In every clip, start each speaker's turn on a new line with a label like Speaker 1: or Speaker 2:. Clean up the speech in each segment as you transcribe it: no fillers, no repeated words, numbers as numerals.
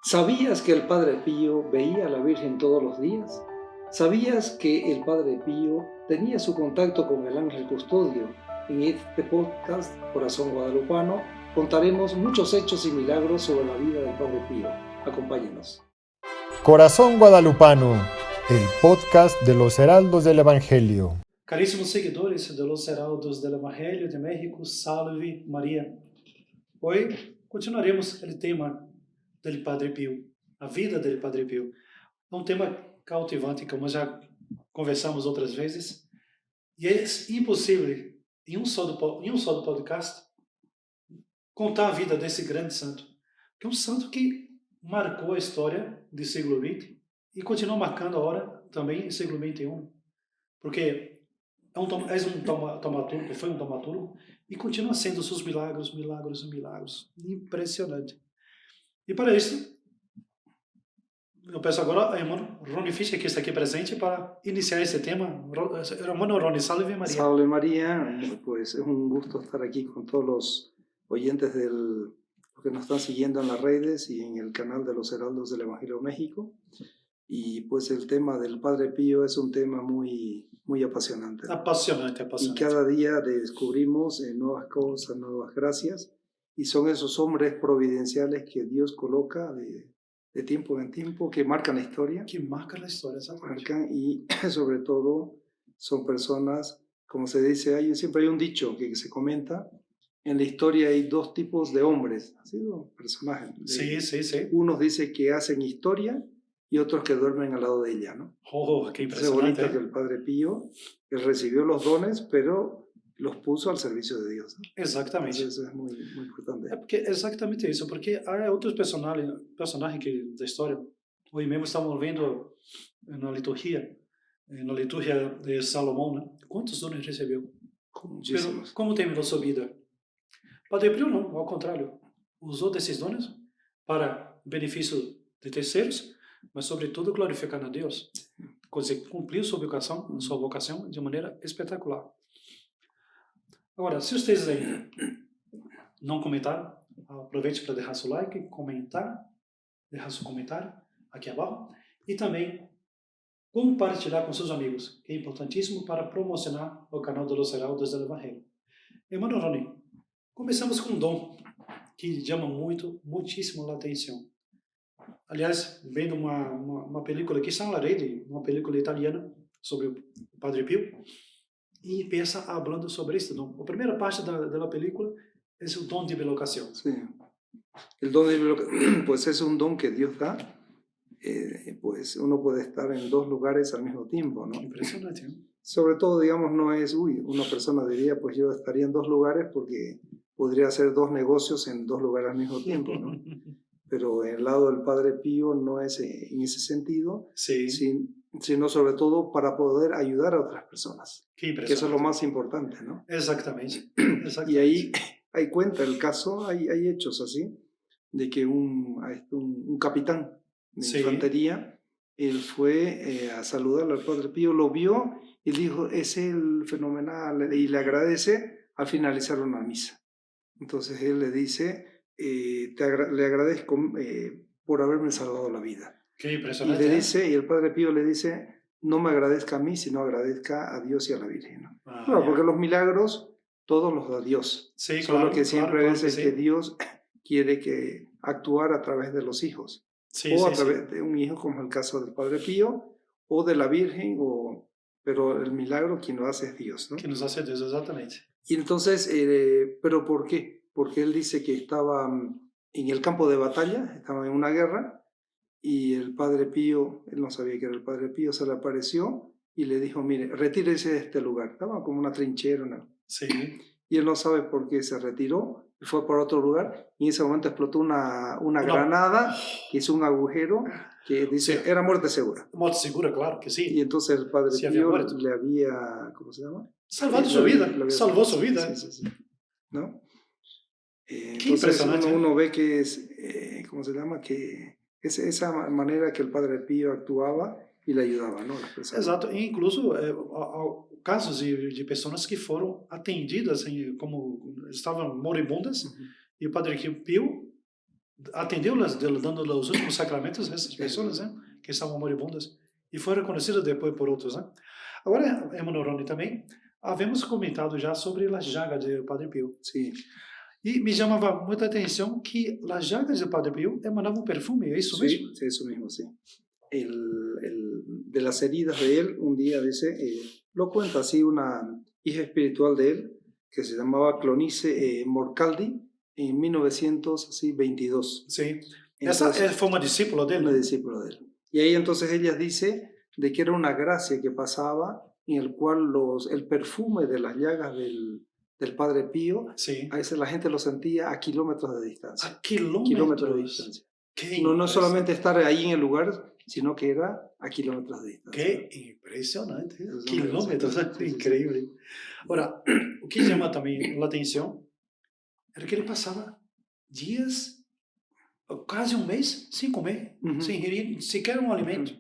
Speaker 1: ¿Sabías que el Padre Pío veía a la Virgen todos los días? ¿Sabías que el Padre Pío tenía su contacto con el ángel custodio? En este podcast, Corazón Guadalupano, contaremos muchos hechos y milagros sobre la vida del Padre Pío. Acompáñenos.
Speaker 2: Corazón Guadalupano, el podcast de los Heraldos del Evangelio.
Speaker 3: Caríssimos seguidores de los Heraldos del Evangelio de México, Salve María. Hoy continuaremos el tema del Padre Pío, a vida del Padre Pío. É um tema cautivante, como já conversamos outras vezes, e é impossível, em um só do podcast, contar a vida desse grande santo, que é um santo que marcou a história do século XX e continua marcando agora também no século XXI, porque taumaturgo, foi um taumaturgo e continua sendo seus milagres. Impressionante. E para isso, eu peço agora ao irmão Rony Fischer, que está aqui presente, para iniciar esse tema. Hermano Rony, salve María.
Speaker 1: Salve María, pues es un gusto estar aquí con todos los oyentes que nos están siguiendo en las redes y en el canal de los Heraldos del Evangelio de México. Y pues el tema del Padre Pío es un tema muy apasionante.
Speaker 3: Apasionante.
Speaker 1: Y cada día descubrimos nuevas cosas, nuevas gracias, y son esos hombres providenciales que Dios coloca de tiempo en tiempo, que marcan la historia.
Speaker 3: Que marcan la historia,
Speaker 1: marcan, y sobre todo son personas, como se dice, siempre hay un dicho que se comenta, en la historia hay dos tipos de hombres, ¿sí? Personajes.
Speaker 3: Sí.
Speaker 1: Unos dicen que hacen historia y otros que duermen al lado de ella, ¿no?
Speaker 3: Oh, qué impresionante.
Speaker 1: Es bonito que el Padre Pío, él recibió los dones, pero los puso al servicio de Dios, ¿no?
Speaker 3: Exatamente.
Speaker 1: Eso es muy importante.
Speaker 3: É porque exatamente isso, porque há outros personagens que, da história. Hoje mesmo estamos vendo na liturgia de Salomão, né? Quantos dones recebeu? Como terminou sua vida? Padre Pio não, ao contrário, usou desses dones para benefício de terceiros, mas sobretudo glorificando a Deus. Cumpriu sua vocação de maneira espetacular. Agora, se vocês aí não comentaram, aproveite para deixar seu like, deixar seu comentário aqui abaixo e também compartilhar com seus amigos, que é importantíssimo para promocionar o canal de Los Heraldos del Evangelho. Irmão Rony, começamos com um dom que chama muitíssimo a atenção. Aliás, vendo uma película que está na rede, uma película italiana sobre o Padre Pio, y empieza hablando sobre este don. La primera parte de la película es el don de bilocación.
Speaker 1: Sí. El don de bilocación, pues es un don que Dios da. Pues uno puede estar en dos lugares al mismo tiempo, ¿no?
Speaker 3: Impresionante, ¿no?
Speaker 1: Sobre todo, digamos, no es, una persona diría, pues yo estaría en dos lugares porque podría hacer dos negocios en dos lugares al mismo tiempo, ¿no? Pero el lado del Padre Pío no es en ese sentido,
Speaker 3: sí,
Speaker 1: sino sobre todo para poder ayudar a otras personas.
Speaker 3: Que
Speaker 1: eso es lo más importante, ¿no?
Speaker 3: Exactamente.
Speaker 1: Y ahí cuenta el caso, hay hechos así, de que un capitán de infantería, él fue a saludar al Padre Pío, lo vio y dijo, es el fenomenal, y le agradece al finalizar una misa. Entonces él le dice, le agradezco por haberme salvado la vida.
Speaker 3: Qué impresionante.
Speaker 1: Y el Padre Pío le dice, no me agradezca a mí, sino agradezca a Dios y a la Virgen, ¿no? Claro, porque los milagros todos los da Dios.
Speaker 3: Sí,
Speaker 1: solo
Speaker 3: claro,
Speaker 1: que siempre
Speaker 3: claro,
Speaker 1: es que Dios quiere que actuar a través de los hijos. O a través de un hijo, como el caso del Padre Pío, o de la Virgen, pero el milagro quien lo hace es Dios, ¿no?
Speaker 3: Quien nos hace Dios, exactamente.
Speaker 1: Y entonces, ¿pero por qué? Porque él dice que estaba en el campo de batalla, estaba en una guerra, y el Padre Pío, él no sabía que era el Padre Pío, se le apareció y le dijo, mire, retírese de este lugar. Estaba como una trinchera, ¿no?
Speaker 3: Sí.
Speaker 1: Y él no sabe por qué se retiró, fue por otro lugar, y en ese momento explotó una granada, que hizo un agujero, que dice, era muerte segura.
Speaker 3: Muerte segura, claro que sí.
Speaker 1: Y entonces el Padre Pío le había, ¿cómo se llama?
Speaker 3: Salvado su vida, salvó su vida.
Speaker 1: Sí. ¿No?
Speaker 3: Qué impresionante.
Speaker 1: Uno ve que es, ¿cómo se llama? Que es esa manera que el Padre Pío actuaba y le ayudaba, ¿no? Las personas.
Speaker 3: Exato, e incluso casos de pessoas que foram atendidas como estavam moribundas, e o Padre Pio atendeu, dando os últimos sacramentos a essas pessoas, né? Que estavam moribundas, e foi reconhecido depois por outros, né? Agora, Emmanuel Roni também, havemos comentado já sobre as llagas do Padre Pio.
Speaker 1: Sí.
Speaker 3: E me chamava muita atenção que as llagas do Padre Pio emanavam perfume, é isso mesmo?
Speaker 1: Sí, eso mismo, sí. De las heridas de él, un día dice, lo cuenta así una hija espiritual de él, que se llamaba Clonice Morcaldi, en 1922.
Speaker 3: Sim.
Speaker 1: Entonces,
Speaker 3: Essa foi uma discípula dele?
Speaker 1: una discípula de él. Y ahí entonces ella dice de que era una gracia que pasaba en el cual el perfume de las llagas del Padre Pío,
Speaker 3: Sim.
Speaker 1: a veces la gente lo sentía a kilómetros de distancia.
Speaker 3: A kilómetros.
Speaker 1: Kilómetros de distancia. No solamente estar ahí en el lugar, sino que era a kilómetros de distancia.
Speaker 3: Que impressionante. Quilômetros, incrível. Agora, o que chama também a atenção era que ele passava dias, quase um mês, sem comer, sem ingerir sequer um alimento.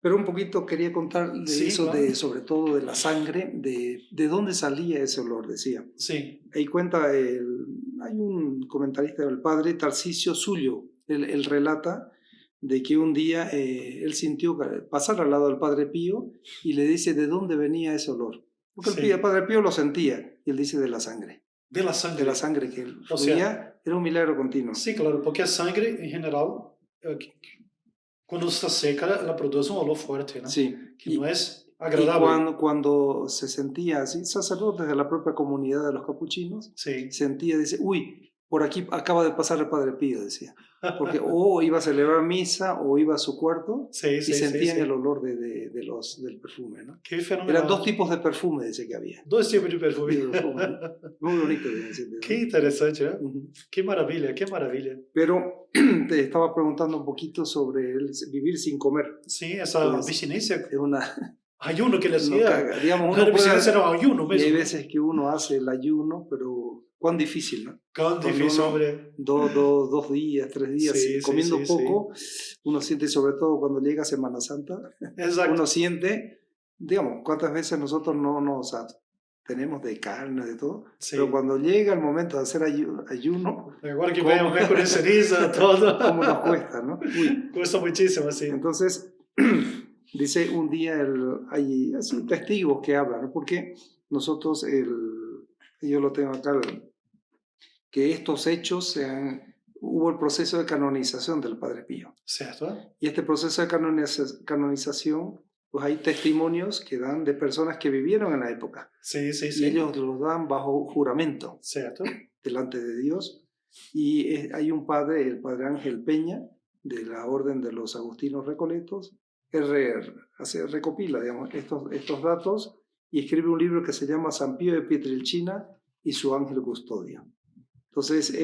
Speaker 1: Pero un poquito quería contar de eso, claro. Sobre todo de la sangre, de dónde salía ese olor, decía.
Speaker 3: Sí.
Speaker 1: Ahí cuenta, hay un comentarista del padre, Tarcisio Sullo, él relata de que un día él sintió pasar al lado del Padre Pío y le dice de dónde venía ese olor. Porque el Padre Pío lo sentía, y él dice de la sangre.
Speaker 3: De la sangre.
Speaker 1: De la sangre que él fluía, era un milagro continuo.
Speaker 3: Sí, claro, porque a sangre, en general, cuando está seca, la produce un olor fuerte, ¿no?
Speaker 1: Sí.
Speaker 3: Que no es agradable.
Speaker 1: Y cuando se sentía así, sacerdotes de la propia comunidad de los capuchinos, sentía, dice, uy, por aquí acaba de pasar el Padre Pío, decía. Porque o iba a celebrar misa o iba a su cuarto y sentían el olor del perfume, ¿no?
Speaker 3: Qué fenomenal.
Speaker 1: Eran dos tipos de perfume, dice que había.
Speaker 3: Dos tipos de perfume.
Speaker 1: Muy bonito.
Speaker 3: Qué interesante, ¿eh? Qué maravilla, qué maravilla.
Speaker 1: Pero te estaba preguntando un poquito sobre el vivir sin comer.
Speaker 3: Sí, esa abstinencia.
Speaker 1: Es una...
Speaker 3: Ayuno que le hacía.
Speaker 1: Digamos,
Speaker 3: uno puede, era ayuno mismo.
Speaker 1: Y hay veces que uno hace el ayuno, pero cuán difícil, ¿no?
Speaker 3: Cuán difícil, hombre.
Speaker 1: 2 días, 3 días, comiendo poco, uno siente, sobre todo cuando llega Semana Santa, uno siente, digamos, cuántas veces nosotros no tenemos de carne, de todo, pero cuando llega el momento de hacer ayuno,
Speaker 3: igual que veamos con el ceniza, todo.
Speaker 1: Cómo nos cuesta, ¿no?
Speaker 3: Cuesta muchísimo, sí.
Speaker 1: Entonces, dice un día, hay así, testigos que hablan, ¿no? Porque nosotros, yo lo tengo acá, que estos hechos hubo el proceso de canonización del Padre Pío.
Speaker 3: ¿Cierto?
Speaker 1: Y este proceso de canonización, pues hay testimonios que dan de personas que vivieron en la época.
Speaker 3: Sí.
Speaker 1: Y ellos los dan bajo juramento.
Speaker 3: ¿Cierto?
Speaker 1: Delante de Dios. Y hay un padre, el Padre Ángel Peña, de la Orden de los Agustinos Recoletos, que recopila, digamos, estos datos y escribe un libro que se llama San Pío de Pietrelcina y su ángel custodio. Entonces,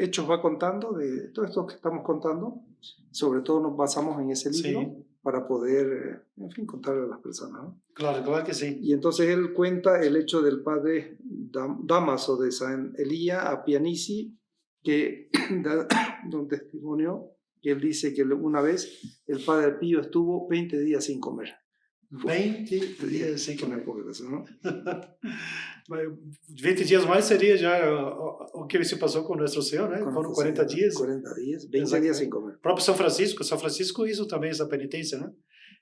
Speaker 1: Hechos va contando de todo esto que estamos contando, sobre todo nos basamos en ese libro para poder, en fin, contarle a las personas, ¿no?
Speaker 3: Claro que sí.
Speaker 1: Y entonces él cuenta el hecho del padre Damaso de San Elía a Pianici, que da un testimonio, que él dice que una vez el Padre Pío estuvo 20 días sin comer.
Speaker 3: 20 días sem comer.
Speaker 1: ¿No?
Speaker 3: 20 dias mais seria já o que se passou com o nosso Senhor, né? Foram 40 dias.
Speaker 1: 40 dias, 20 dias sem comer.
Speaker 3: O próprio São Francisco hizo também essa penitência, né?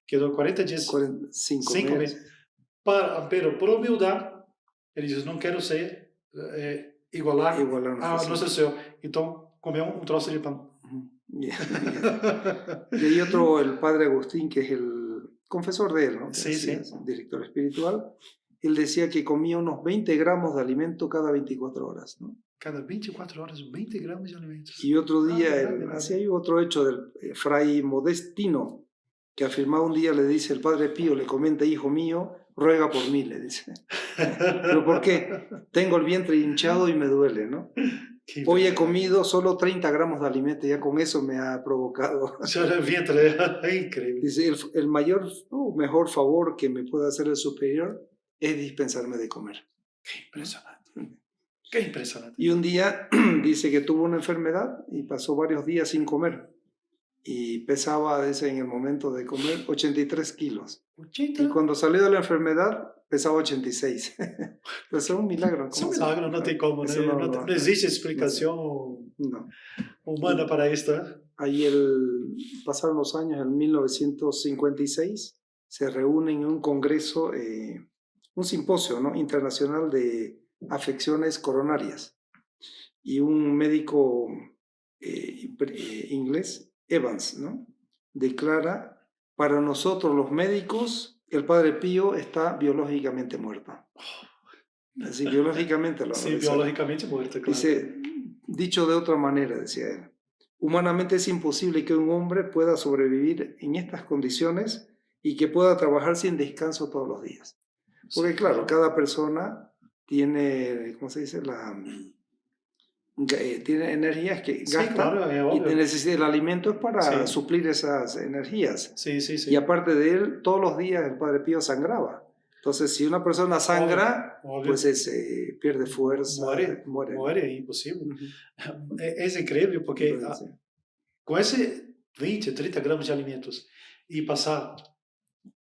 Speaker 3: Quedou 40 dias sem comer. Pero por humildade, ele diz, não quero ser igualar a Nosso Senhor. Então, comeu um troço de pão.
Speaker 1: Y hay otro, el Padre Agustín, que es el confesor de él, ¿no? Director espiritual. Él decía que comía unos 20 gramos de alimento cada 24 horas, ¿no?
Speaker 3: Cada 24 horas, 20 gramos de alimentos.
Speaker 1: Y otro día, así hay otro hecho del fray Modestino, que afirmaba un día, le dice el Padre Pío, le comenta, hijo mío, ruega por mí, le dice. ¿Pero por qué? Tengo el vientre hinchado y me duele, ¿no? Hoy he comido solo 30 gramos de alimento, ya con eso me ha provocado.
Speaker 3: El vientre, increíble.
Speaker 1: Dice, el mejor favor que me puede hacer el superior es dispensarme de comer.
Speaker 3: Qué impresionante. Qué impresionante.
Speaker 1: Y un día dice que tuvo una enfermedad y pasó varios días sin comer. Y pesaba, dice, en el momento de comer 83 kilos. 80. Y cuando salió de la enfermedad, pesaba 86. Pues es un milagro.
Speaker 3: Es un milagro, no tem como, né? Não existe explicação
Speaker 1: No.
Speaker 3: humana para esto.
Speaker 1: Ahí pasaron los años, en 1956, se reúnen en un congreso, un simposio, ¿no?, internacional de afecciones coronarias. Y un médico inglés, Evans, ¿no?, declara: para nosotros los médicos, el Padre Pío está biológicamente muerto. Así, biológicamente lo
Speaker 3: Sí, biológicamente muerto, claro.
Speaker 1: Dice, dicho de otra manera, decía él, humanamente es imposible que un hombre pueda sobrevivir en estas condiciones y que pueda trabajar sin descanso todos los días. Porque
Speaker 3: Sí,
Speaker 1: claro, cada persona tiene, ¿cómo se dice?, tiene energías que gasta,
Speaker 3: sí, claro, es
Speaker 1: y
Speaker 3: obvio.
Speaker 1: necesita el alimento es para
Speaker 3: Sí.
Speaker 1: suplir esas energías.
Speaker 3: Sí, sí, sí.
Speaker 1: Y aparte de él, todos los días el Padre Pío sangraba. Entonces, si una persona sangra,
Speaker 3: Obvio.
Speaker 1: pues pierde fuerza,
Speaker 3: Muere, es imposible.
Speaker 1: Ujú.
Speaker 3: Es increíble porque
Speaker 1: Sí.
Speaker 3: con ese 20, 30 gramos de alimentos y pasar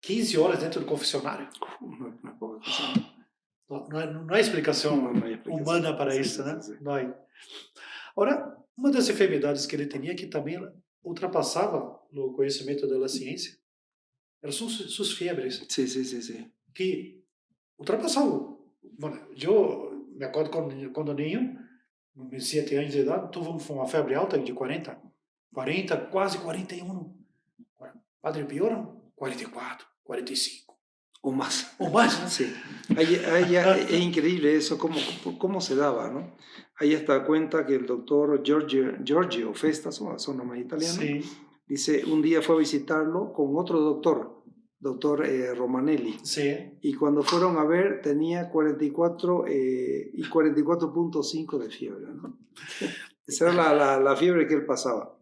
Speaker 3: 15 horas dentro del confesionario,
Speaker 1: No puedo decir.
Speaker 3: no hay explicación
Speaker 1: No hay explicación.
Speaker 3: humana para
Speaker 1: Sí,
Speaker 3: isso,
Speaker 1: sí,
Speaker 3: né?
Speaker 1: sí, sí.
Speaker 3: Não hay. Ahora, uma das enfermidades que ele tinha que também ultrapassava o conhecimento da ciência eram suas febres,
Speaker 1: Sí, sí, sí, sí.
Speaker 3: que ultrapassavam. Bueno, eu me acordo quando niño, meus 7 anos de idade, tuve uma febre alta de 40, quase 41. Padre Pío eram 44, 45.
Speaker 1: O más.
Speaker 3: O más, ¿no?
Speaker 1: Sí. Ahí es increíble eso, cómo se daba, ¿no? Ahí está cuenta que el doctor Giorgio Festa, son nombres italianos,
Speaker 3: Sí,
Speaker 1: dice, un día fue a visitarlo con otro doctor Romanelli.
Speaker 3: sí.
Speaker 1: Y cuando fueron a ver, tenía 44 y 44.5 de fiebre, ¿no? Esa era la fiebre que él pasaba.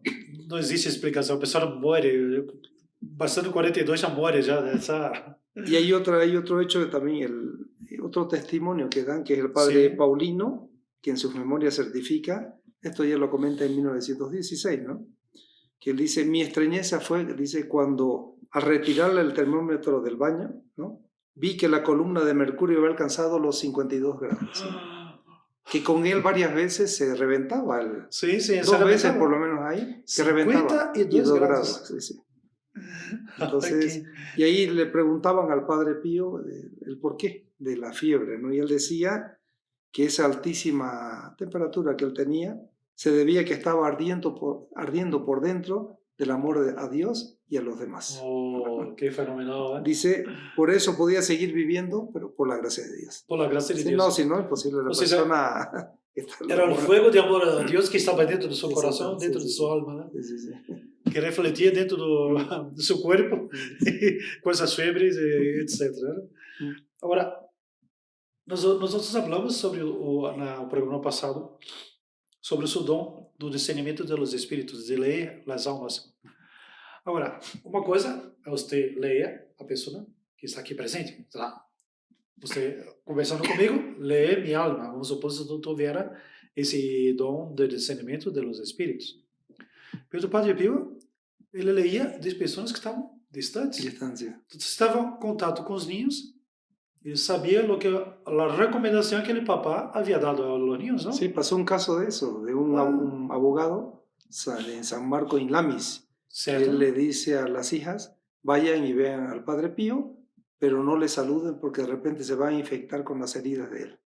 Speaker 3: Não existe explicação. A pessoa morre. Passando 42 já morre já dessa.
Speaker 1: Y hay otro hecho también, otro testimonio que dan, que es el padre
Speaker 3: Sí.
Speaker 1: Paulino, que en sus memorias certifica, esto ya lo comenta en 1916, ¿no?, que él dice, mi extrañeza fue, dice, cuando al retirarle el termómetro del baño, ¿no?, vi que la columna de mercurio había alcanzado los 52 grados, ¿no?, que con él varias veces se reventaba,
Speaker 3: Sí, sí,
Speaker 1: dos veces por lo menos ahí, que reventaba.
Speaker 3: 52 grados.
Speaker 1: Sí, sí. Entonces, y ahí le preguntaban al Padre Pío el porqué de la fiebre, ¿no? Y él decía que esa altísima temperatura que él tenía se debía a que estaba ardiendo por dentro del amor a Dios y a los demás.
Speaker 3: Oh, qué fenomenal, ¿eh?
Speaker 1: Dice, por eso podía seguir viviendo, pero por la gracia de Dios.
Speaker 3: Por la gracia de
Speaker 1: Si
Speaker 3: Dios.
Speaker 1: no, si no, imposible. La persona...
Speaker 3: Era el fuego de amor a Dios que estaba dentro de su corazón,
Speaker 1: Sí,
Speaker 3: dentro
Speaker 1: sí,
Speaker 3: de
Speaker 1: sí.
Speaker 3: su alma, ¿no?
Speaker 1: Sí, sí, sí.
Speaker 3: Que refletía dentro de su cuerpo, con esas febres, etc. ¿no? Ahora, nosotros hablamos sobre no programa passado sobre o seu dom do discernimento dos espíritos, de ler as almas. Agora, uma coisa é você ler a pessoa que está aqui presente. Tá? Você, conversando comigo, lê minha alma. Vamos supor que eu tuviera esse dom de discernimento dos espíritos. Mas o Padre Pio, ele leía de pessoas que estavam distantes.
Speaker 1: Distancia.
Speaker 3: Estava em contato com os ninhos y sabía la recomendación que el papá había dado a los niños, ¿no?
Speaker 1: Sí, pasó un caso de eso, de un abogado en San Marcos in Lamis.
Speaker 3: ¿Cierto?
Speaker 1: Él le dice a las hijas, vayan y vean al Padre Pío, pero no le saluden porque de repente se van a infectar con las heridas de él.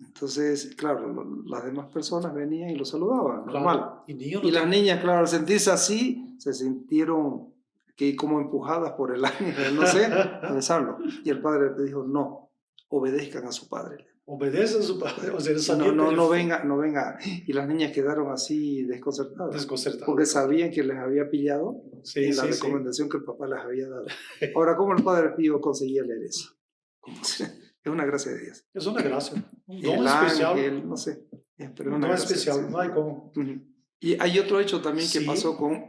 Speaker 1: Entonces, claro, las demás personas venían y lo saludaban,
Speaker 3: Claro.
Speaker 1: normal. Y las niñas, claro, al sentirse así, se sintieron que como empujadas por el ángel, no sé, a besarlo. Y el padre le dijo, no, obedezcan a su padre.
Speaker 3: Obedecen a su padre. O sea,
Speaker 1: no venga. Y las niñas quedaron así desconcertadas. Porque sabían que les había pillado en la recomendación que el papá les había dado. Ahora, ¿cómo el Padre Pío conseguía leer eso? Es una gracia de Dios.
Speaker 3: Es una gracia. Un don
Speaker 1: el
Speaker 3: especial.
Speaker 1: Ángel, no sé. Pero
Speaker 3: un don especial, no hay cómo.
Speaker 1: Y hay otro hecho también que pasó con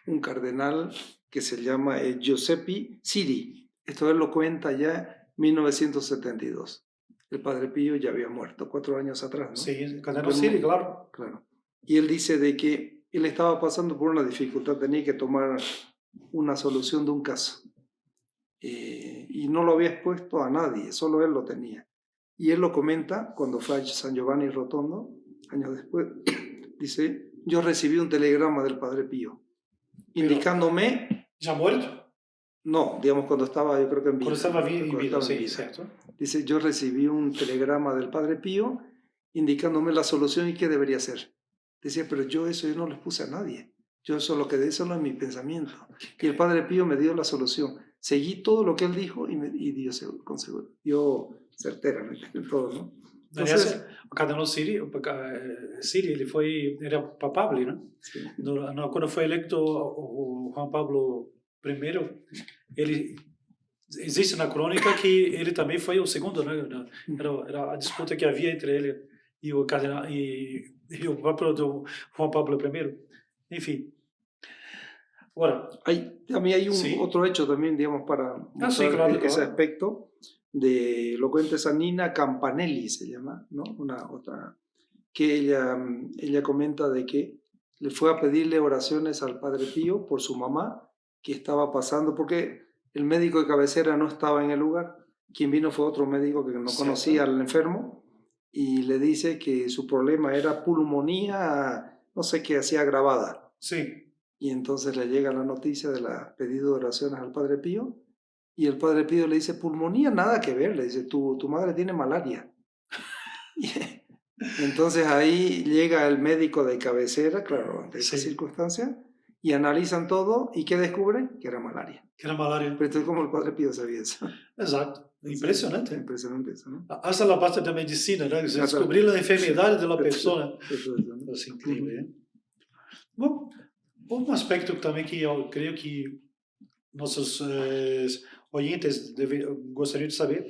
Speaker 1: un cardenal que se llama Giuseppe Siri. Esto él lo cuenta ya en 1972. El Padre Pío ya había muerto 4 años atrás, ¿no?
Speaker 3: Sí, el cardenal Siri, claro.
Speaker 1: Y él dice de que él estaba pasando por una dificultad, tenía que tomar una solución de un caso. Y no lo había expuesto a nadie, solo él lo tenía. Y él lo comenta cuando fue a San Giovanni Rotondo, años después, dice, yo recibí un telegrama del Padre Pío, indicándome...
Speaker 3: ¿Ya muerto?
Speaker 1: No, digamos cuando estaba, yo creo que en vida.
Speaker 3: Cuando estaba en vida, sí, cierto.
Speaker 1: Dice, yo recibí un telegrama del Padre Pío indicándome la solución y qué debería hacer. Decía, pero yo no les puse a nadie. Yo solo quedé solo en mi pensamiento. Y el Padre Pío me dio la solución. Seguí todo lo que él dijo y dio certeramente todo, ¿no?
Speaker 3: Entonces, o cardenal Siri, ele era papable, ¿no?
Speaker 1: Sí.
Speaker 3: Quando foi electo o Juan Pablo I, existe na crônica que ele também foi o segundo, né? Era a disputa que havia entre ele e o cardenal e o próprio Juan Pablo I. Enfim. Ahora,
Speaker 1: también hay otro hecho también, digamos, para mostrar ese aspecto, lo cuenta esa Nina Campanelli, se llama, ¿no? Otra, que ella comenta de que le fue a pedirle oraciones al Padre Pío por su mamá, que estaba pasando, porque el médico de cabecera no estaba en el lugar. Quien vino fue otro médico que no conocía al enfermo y le dice que su problema era pulmonía, no sé qué, hacía agravada.
Speaker 3: Sí.
Speaker 1: Y entonces le llega la noticia de la pedido de oraciones al Padre Pío y el Padre Pío le dice, pulmonía nada que ver, le dice, tu madre tiene malaria. Entonces ahí llega el médico de cabecera, claro, ante esa circunstancia, y analizan todo, ¿y qué descubren? Que era malaria.
Speaker 3: Que era malaria.
Speaker 1: Pero entonces, ¿cómo el Padre Pío sabía eso?
Speaker 3: Exacto. Impresionante.
Speaker 1: Impresionante eso, ¿no?
Speaker 3: Hasta la parte de medicina, ¿no? Descubrir la enfermedad de la persona. Es increíble, ¿eh? Bom, um aspecto também que eu creio que nossos oyentes gostariam de saber,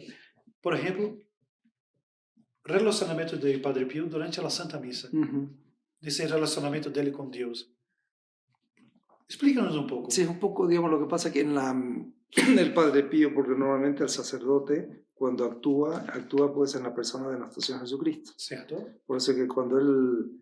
Speaker 3: por exemplo, relacionamento do Padre Pio durante a Santa Missa. Esse relacionamento dele com Deus. Explícanos un poco.
Speaker 1: Sí, un poco, digamos, lo que pasa que en el Padre Pío, porque normalmente el sacerdote, cuando actúa pues en la persona de nuestro Señor Jesucristo.
Speaker 3: Cierto.
Speaker 1: Por eso que cuando él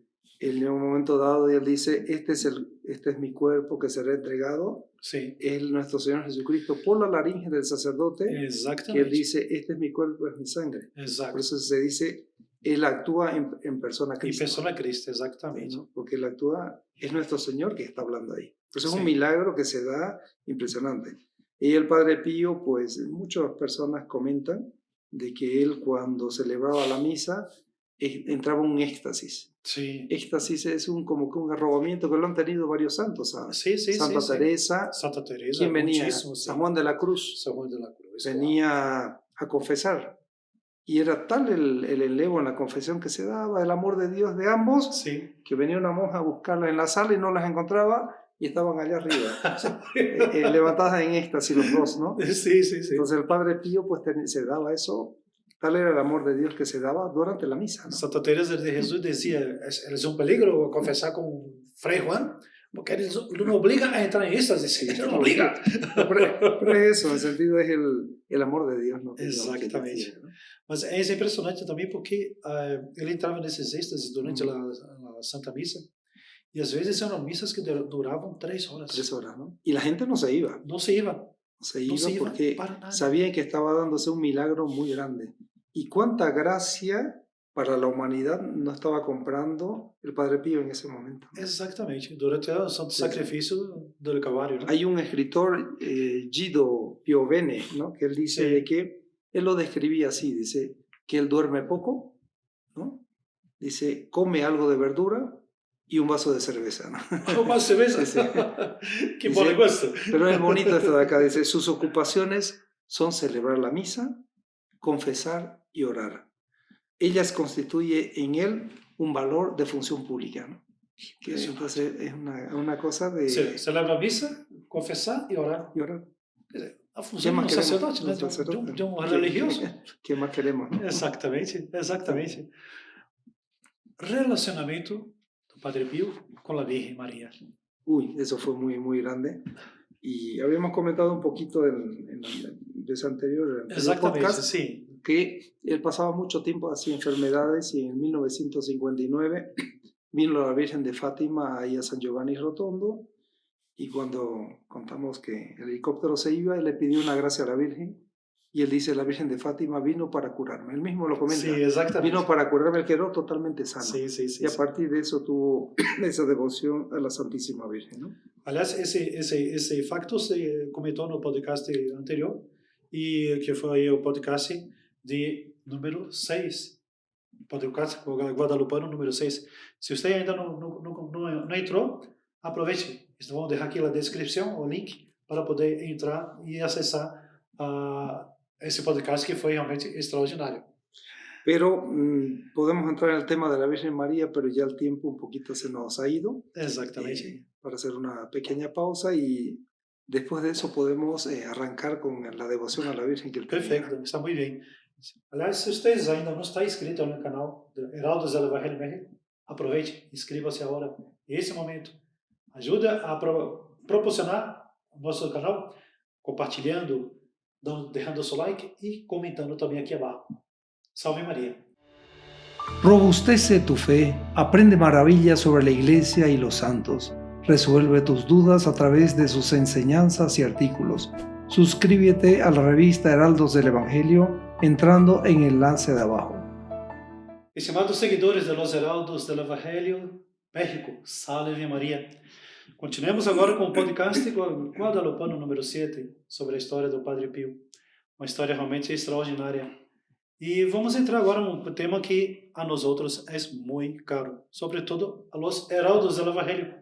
Speaker 1: en un momento dado, él dice, este es mi cuerpo que será entregado,
Speaker 3: sí.
Speaker 1: Es nuestro Señor Jesucristo por la laringe del sacerdote, que él dice, este es mi cuerpo, es mi sangre.
Speaker 3: Exacto.
Speaker 1: Por eso se dice, él actúa en persona Cristo.
Speaker 3: En persona Cristo, exactamente.
Speaker 1: ¿No? Porque él actúa, es nuestro Señor que está hablando ahí. Entonces es un milagro que se da impresionante. Y el Padre Pío, pues muchas personas comentan de que él cuando celebraba la misa entraba un éxtasis.
Speaker 3: Sí.
Speaker 1: Éxtasis es como que un arrobamiento que lo han tenido varios santos, ¿sabes? Santa Teresa.
Speaker 3: Santa Teresa.
Speaker 1: ¿Quién venía? San Juan de la Cruz.
Speaker 3: San Juan de la Cruz.
Speaker 1: Venía a confesar. Y era tal el elevo en la confesión que se daba, el amor de Dios de ambos, que venía una monja a buscarla en la sala y no las encontraba y estaban allá arriba, levantadas en éxtasis los dos, ¿no?
Speaker 3: Sí.
Speaker 1: Entonces el Padre Pío pues se daba eso, tal era el amor de Dios que se daba durante la misa, ¿no?
Speaker 3: Santa Teresa de Jesús decía, es un peligro confesar con Fray Juan, porque él no obliga a entrar en éxtasis, él no obliga.
Speaker 1: Pero es eso, en sentido es el amor de Dios, ¿no?
Speaker 3: Exatamente. ¿No? Mas é impressionante também porque ele entrava nesses êxtases durante a Santa Missa e às vezes eram missas que duravam 3 horas.
Speaker 1: 3 horas, ¿no? Y la gente no se iba.
Speaker 3: No se iba.
Speaker 1: No se iba porque sabían que estaba dándose un milagro muy grande. Y cuánta gracia para la humanidad no estaba comprando el Padre Pío en ese momento.
Speaker 3: Exactamente, durante o santo sacrifício do Calvário. ¿No?
Speaker 1: Hay un escritor, Guido Piovene, ¿no? Que él dice de que, él lo describía así, dice que él duerme poco, ¿no? Dice, come algo de verdura y un vaso de cerveza, ¿no?
Speaker 3: ¿Un vaso de cerveza?
Speaker 1: Sí.
Speaker 3: Qué bueno esto.
Speaker 1: Pero es bonito esto de acá, dice, sus ocupaciones son celebrar la misa, confesar y orar. Ellas constituyen en él un valor de función pública, ¿no? Que entonces es una cosa de...
Speaker 3: Sí, celebrar misa, confesar y orar.
Speaker 1: Y orar.
Speaker 3: A função de um sacerdote, né? De um religioso.
Speaker 1: Que mais queremos? Né?
Speaker 3: Exatamente. Relacionamento do Padre Pío com a Virgem María.
Speaker 1: Uy, eso fue muy, muy grande. Y habíamos comentado un poquito en el vez anterior, en el podcast,
Speaker 3: sí.
Speaker 1: Que él pasaba mucho tiempo así enfermedades y en 1959 vino la Virgen de Fátima ahí a San Giovanni Rotondo. Y cuando contamos que el helicóptero se iba, él le pidió una gracia a la Virgen y él dice, la Virgen de Fátima vino para curarme. Él mismo lo comenta.
Speaker 3: Sí, exactamente.
Speaker 1: Vino para curarme, él quedó totalmente sano.
Speaker 3: Sí,
Speaker 1: y a partir de eso tuvo esa devoción a la Santísima Virgen, ¿no?
Speaker 3: Aliás, esse facto se comentou no podcast anterior, e que foi o podcast de número 6. Podcast Guadalupano número 6. Se você ainda não entrou, aproveite. Vamos deixar aqui na descrição o link para poder entrar e acessar esse podcast que foi realmente extraordinário.
Speaker 1: Pero podemos entrar en el tema de la Virgen María, pero ya el tiempo un poquito se nos ha ido.
Speaker 3: Exactamente.
Speaker 1: Para hacer una pequeña pausa y después de eso podemos arrancar con la devoción a la Virgen que él tenía.
Speaker 3: Perfeito, está muito bem. Aliás, se vocês ainda não estão inscritos no canal do Heraldos del Evangelio México, aproveite, inscreva-se agora, nesse momento. Ajuda a proporcionar o nosso canal, compartilhando, deixando seu like e comentando também aqui abaixo. Salve María.
Speaker 1: Robustece tu fe, aprende maravillas sobre la Iglesia y los santos. Resuelve tus dudas a través de sus enseñanzas y artículos. Suscríbete a la revista Heraldos del Evangelio entrando en el enlace de abajo.
Speaker 3: Estimados seguidores de los Heraldos del Evangelio México, Salve María. Continuemos agora com o podcast Guadalupano número 7, sobre a história do Padre Pio. Uma história realmente extraordinária. E vamos entrar agora num tema que a nós outros é muito caro, sobretudo a los Heraldos del Evangelio,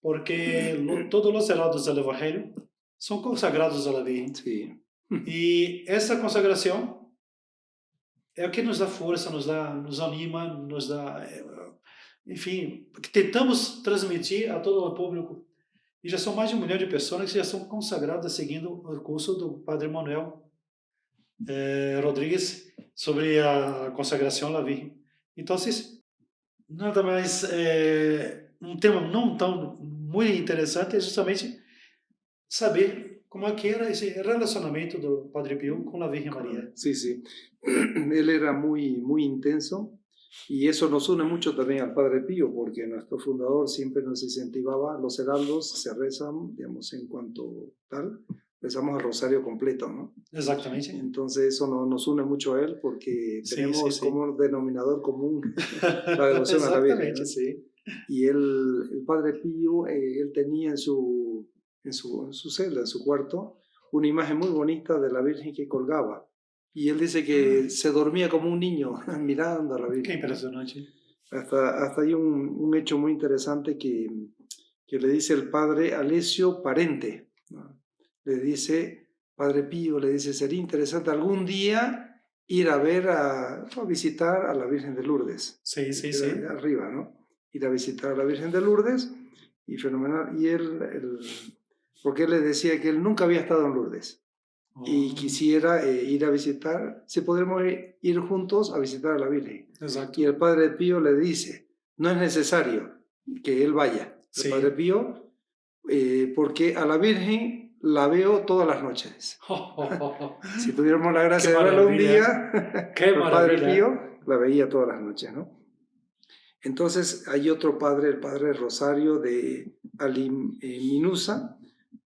Speaker 3: porque todos os Heraldos del Evangelio são consagrados à Virgem.
Speaker 1: Sí.
Speaker 3: E essa consagração é o que nos dá força, nos anima, nos dá, enfim, que tentamos transmitir a todo o público. E já são mais de 1 milhão de pessoas que já são consagradas seguindo o curso do Padre Manuel Rodrigues sobre a consagração à Virgem. Então, nada mais, tema não tão muito interessante é justamente saber como é que era esse relacionamento do Padre Pío com a Virgem María.
Speaker 1: Sí, sí. Él era muy intenso y eso nos une mucho también al Padre Pío, porque nuestro fundador siempre nos incentivaba, los heraldos se rezan, digamos, en cuanto tal, rezamos el rosario completo, ¿no?
Speaker 3: Exactamente.
Speaker 1: Entonces eso nos une mucho a él porque tenemos como un denominador común la devoción a la Virgen, ¿no?
Speaker 3: Sí.
Speaker 1: Y el Padre Pío, él tenía en su celda, en su cuarto, una imagen muy bonita de la Virgen que colgaba. Y él dice que se dormía como un niño mirando a la Virgen.
Speaker 3: Qué impresionante.
Speaker 1: Hasta hay un hecho muy interesante que le dice el padre Alessio Parente, ¿no? Le dice, Padre Pío, le dice, sería interesante algún día ir a ver, a visitar a la Virgen de Lourdes.
Speaker 3: Sí.
Speaker 1: Arriba, ¿no? Ir a visitar a la Virgen de Lourdes, y fenomenal. Y porque él le decía que él nunca había estado en Lourdes y quisiera ir a visitar, si podemos ir juntos a visitar a la Virgen.
Speaker 3: Exacto.
Speaker 1: Y el Padre Pío le dice, no es necesario que él vaya, el Padre Pío, porque a la Virgen la veo todas las noches. Si tuviéramos la gracia de verla un día, el Padre Pío la veía todas las noches, ¿no? Entonces hay otro padre, el Padre Rosario de Aliminusa,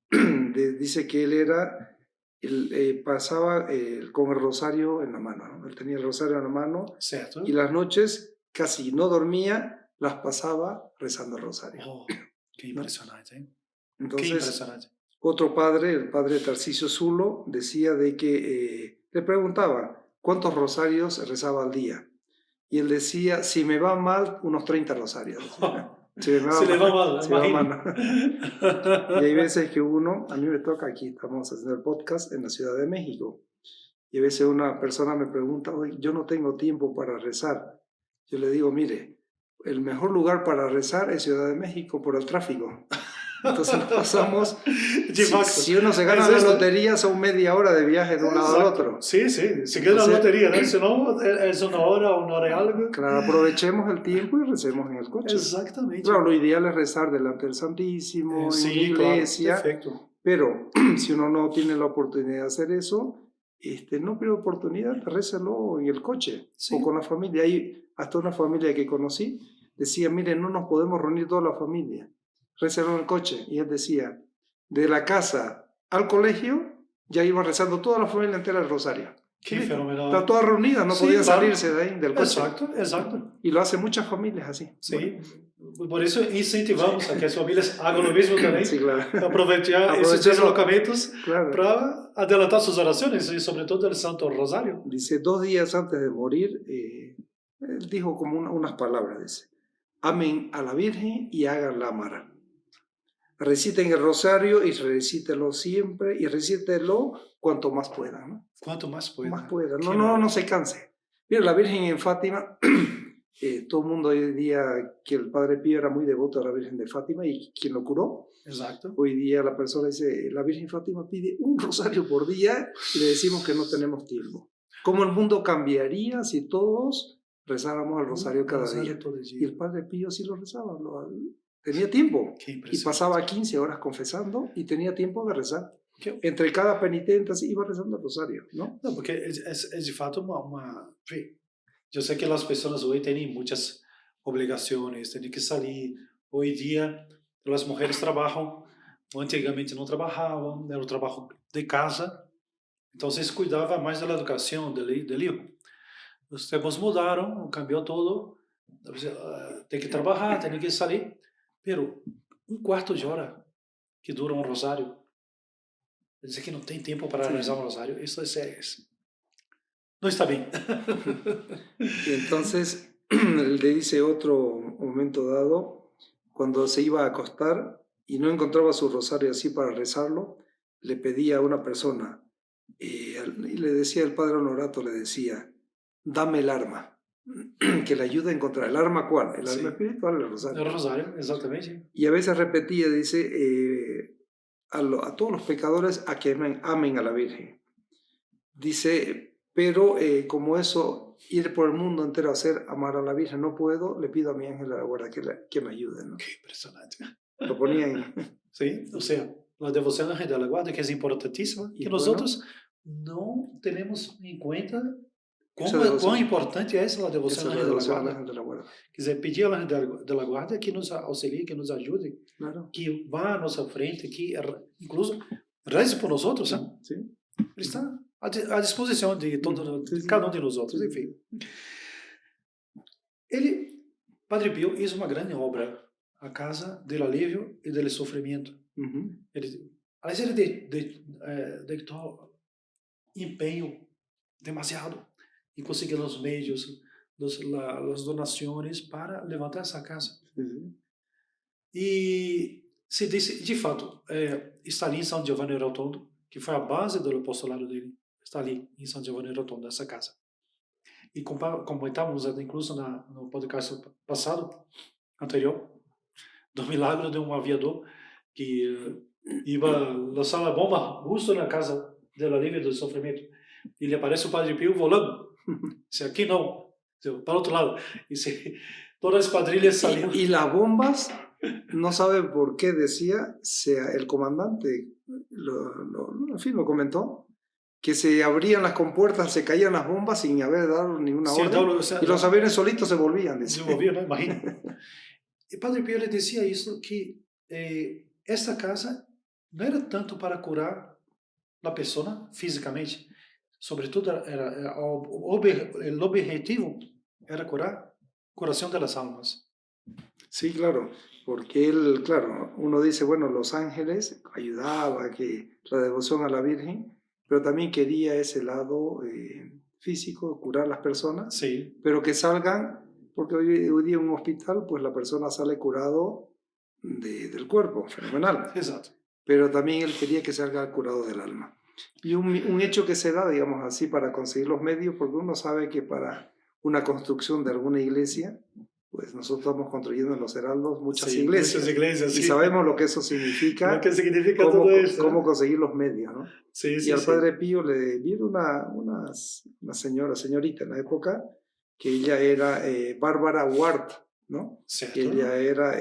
Speaker 1: dice que él pasaba con el rosario en la mano, ¿no? Él tenía el rosario en la mano.
Speaker 3: Cierto.
Speaker 1: Y las noches casi no dormía, las pasaba rezando el rosario.
Speaker 3: Qué impresionante, ¿eh?
Speaker 1: Entonces,
Speaker 3: qué impresionante.
Speaker 1: Otro padre, el Padre Tarcisio Zulo, decía de que le preguntaba cuántos rosarios rezaba al día. Y él decía, si me va mal, unos 30 rosarios. Si le va mal. Y hay veces que a mí me toca, aquí estamos haciendo el podcast en la Ciudad de México, y a veces una persona me pregunta, oye, yo no tengo tiempo para rezar. Yo le digo, mire, el mejor lugar para rezar es Ciudad de México por el tráfico. Entonces pasamos, si uno se gana la lotería, son media hora de viaje de un lado al otro.
Speaker 3: Sí, se queda la lotería, ¿no? Si no, es una hora y algo.
Speaker 1: Claro, aprovechemos el tiempo y recemos en el coche.
Speaker 3: Exactamente.
Speaker 1: Claro, lo ideal es rezar delante del Santísimo, en la iglesia.
Speaker 3: Claro, perfecto.
Speaker 1: Pero si uno no tiene la oportunidad de hacer eso, no pierde oportunidad, récelo en el coche o con la familia. Hay hasta una familia que conocí, decía, miren, no nos podemos reunir toda la familia. Récelo en el coche. Y él decía, de la casa al colegio ya iba rezando toda la familia entera el rosario.
Speaker 3: Qué fenomenal.
Speaker 1: Está toda reunida, no podía
Speaker 3: claro.
Speaker 1: salirse de ahí, del coche.
Speaker 3: Exacto.
Speaker 1: Y lo hacen muchas familias así.
Speaker 3: Sí, por eso incentivamos a que as famílias hagam o mesmo também.
Speaker 1: Sí, claro.
Speaker 3: Aprovechar esses deslocamentos
Speaker 1: claro.
Speaker 3: para adelantar sus oraciones y sobre todo el Santo Rosario.
Speaker 1: Dice, 2 días antes de morir, él dijo como unas palabras, dice, amen a la Virgen y háganla amar. Reciten el rosario y recítelo siempre y recítelo cuanto más puedan, ¿no?
Speaker 3: Cuanto más puedan.
Speaker 1: Más puedan. No se canse. Mira, la Virgen en Fátima, todo el mundo hoy día que el Padre Pío era muy devoto a la Virgen de Fátima y quien lo curó.
Speaker 3: Exacto.
Speaker 1: Hoy día la persona dice, la Virgen Fátima pide un rosario por día y le decimos que no tenemos tiempo. ¿Cómo el mundo cambiaría si todos rezáramos el rosario cada día? Y el Padre Pío sí lo rezaba, tenía tiempo y pasaba 15 horas confesando y tenía tiempo de rezar. Entre cada penitente así, iba rezando el rosario, ¿no?
Speaker 3: No, porque é de fato eu sei que as pessoas hoje têm muitas obrigações, têm que sair. Hoje em dia, as mulheres trabalham, antigamente não trabalhavam, era o trabalho de casa, então se cuidava mais da educação do hijo. Os tempos mudaram, cambiou tudo, tem que trabalhar, tem que sair, pero um quarto de hora que dura um rosário, dizer que não tem tempo para rezar um rosário, isso no está bien.
Speaker 1: Y entonces le dice otro momento dado, cuando se iba a acostar y no encontraba su rosario así para rezarlo, le pedía a una persona y le decía el Padre Honorato, le decía, dame el arma, que le ayude a encontrar. ¿El arma cuál? El arma espiritual, el rosario.
Speaker 3: El rosario, exactamente.
Speaker 1: Y a veces repetía, dice, a todos los pecadores a que amen a la Virgen. Dice, pero como eso, ir por el mundo entero a hacer amar a la Virgen no puedo, le pido a mi ángel de la guarda que me ayude, ¿no?
Speaker 3: Qué impresionante.
Speaker 1: Lo ponía ahí.
Speaker 3: Sí, o sea, la devoción al ángel de la guarda, que es importantísima, que nosotros no tenemos en cuenta cuán importante es la devoción al ángel de la guarda. Quer dizer, pedir ao ángel de la guarda que nos auxilie, que nos ajude,
Speaker 1: claro.
Speaker 3: Que vá à nossa frente, que incluso reze por nós outros, né?
Speaker 1: Sim.
Speaker 3: Ele está à disposição de cada um de nós outros, enfim. Padre Pio, fez uma grande obra, a Casa del Alivio e del Sofrimento. Aliás, ele dedicou empenho demasiado em conseguir os meios, as donações para levantar essa casa. E se disse, de fato, está ali em São Giovanni Rotondo, que foi a base do apostolado dele, está ali em São Giovanni Rotondo, essa casa. E comentávamos incluso no podcast passado, anterior, do milagre de um aviador que ia lançar uma bomba justo na casa do alívio do sofrimento. E lhe aparece o Padre Pio volando. Dice, aqui não, para outro lado. Y todas las cuadrillas salían.
Speaker 1: Y las bombas, no sabe por qué decía, el comandante, en fin, lo comentó, que se abrían las compuertas, se caían las bombas sin haber dado ninguna orden, y los aviones solitos se volvían.
Speaker 3: Se volvían, ¿no? Imagina. Y Padre Pio le decía eso, que esta casa no era tanto para curar la persona físicamente, sobretudo el objetivo era curación de las almas.
Speaker 1: Sí, claro, porque él, claro, uno dice, bueno, los ángeles ayudaba que la devoción a la Virgen, pero también quería ese lado físico, curar a las personas,
Speaker 3: sí,
Speaker 1: pero que salgan, porque hoy día en un hospital, pues la persona sale curado del cuerpo, fenomenal.
Speaker 3: Exacto.
Speaker 1: Pero también él quería que salga curado del alma. Y un hecho que se da, digamos así, para conseguir los medios, porque uno sabe que para una construcción de alguna iglesia, pues nosotros estamos construyendo en Los Heraldos muchas iglesias,
Speaker 3: sí.
Speaker 1: Y sabemos lo que eso significa,
Speaker 3: lo que significa todo esto,
Speaker 1: cómo conseguir los medios, ¿no?
Speaker 3: Sí,
Speaker 1: y al Padre Pío le vieron una señorita en la época, que ella era Bárbara Ward, ¿no?
Speaker 3: Cierto.
Speaker 1: Ella era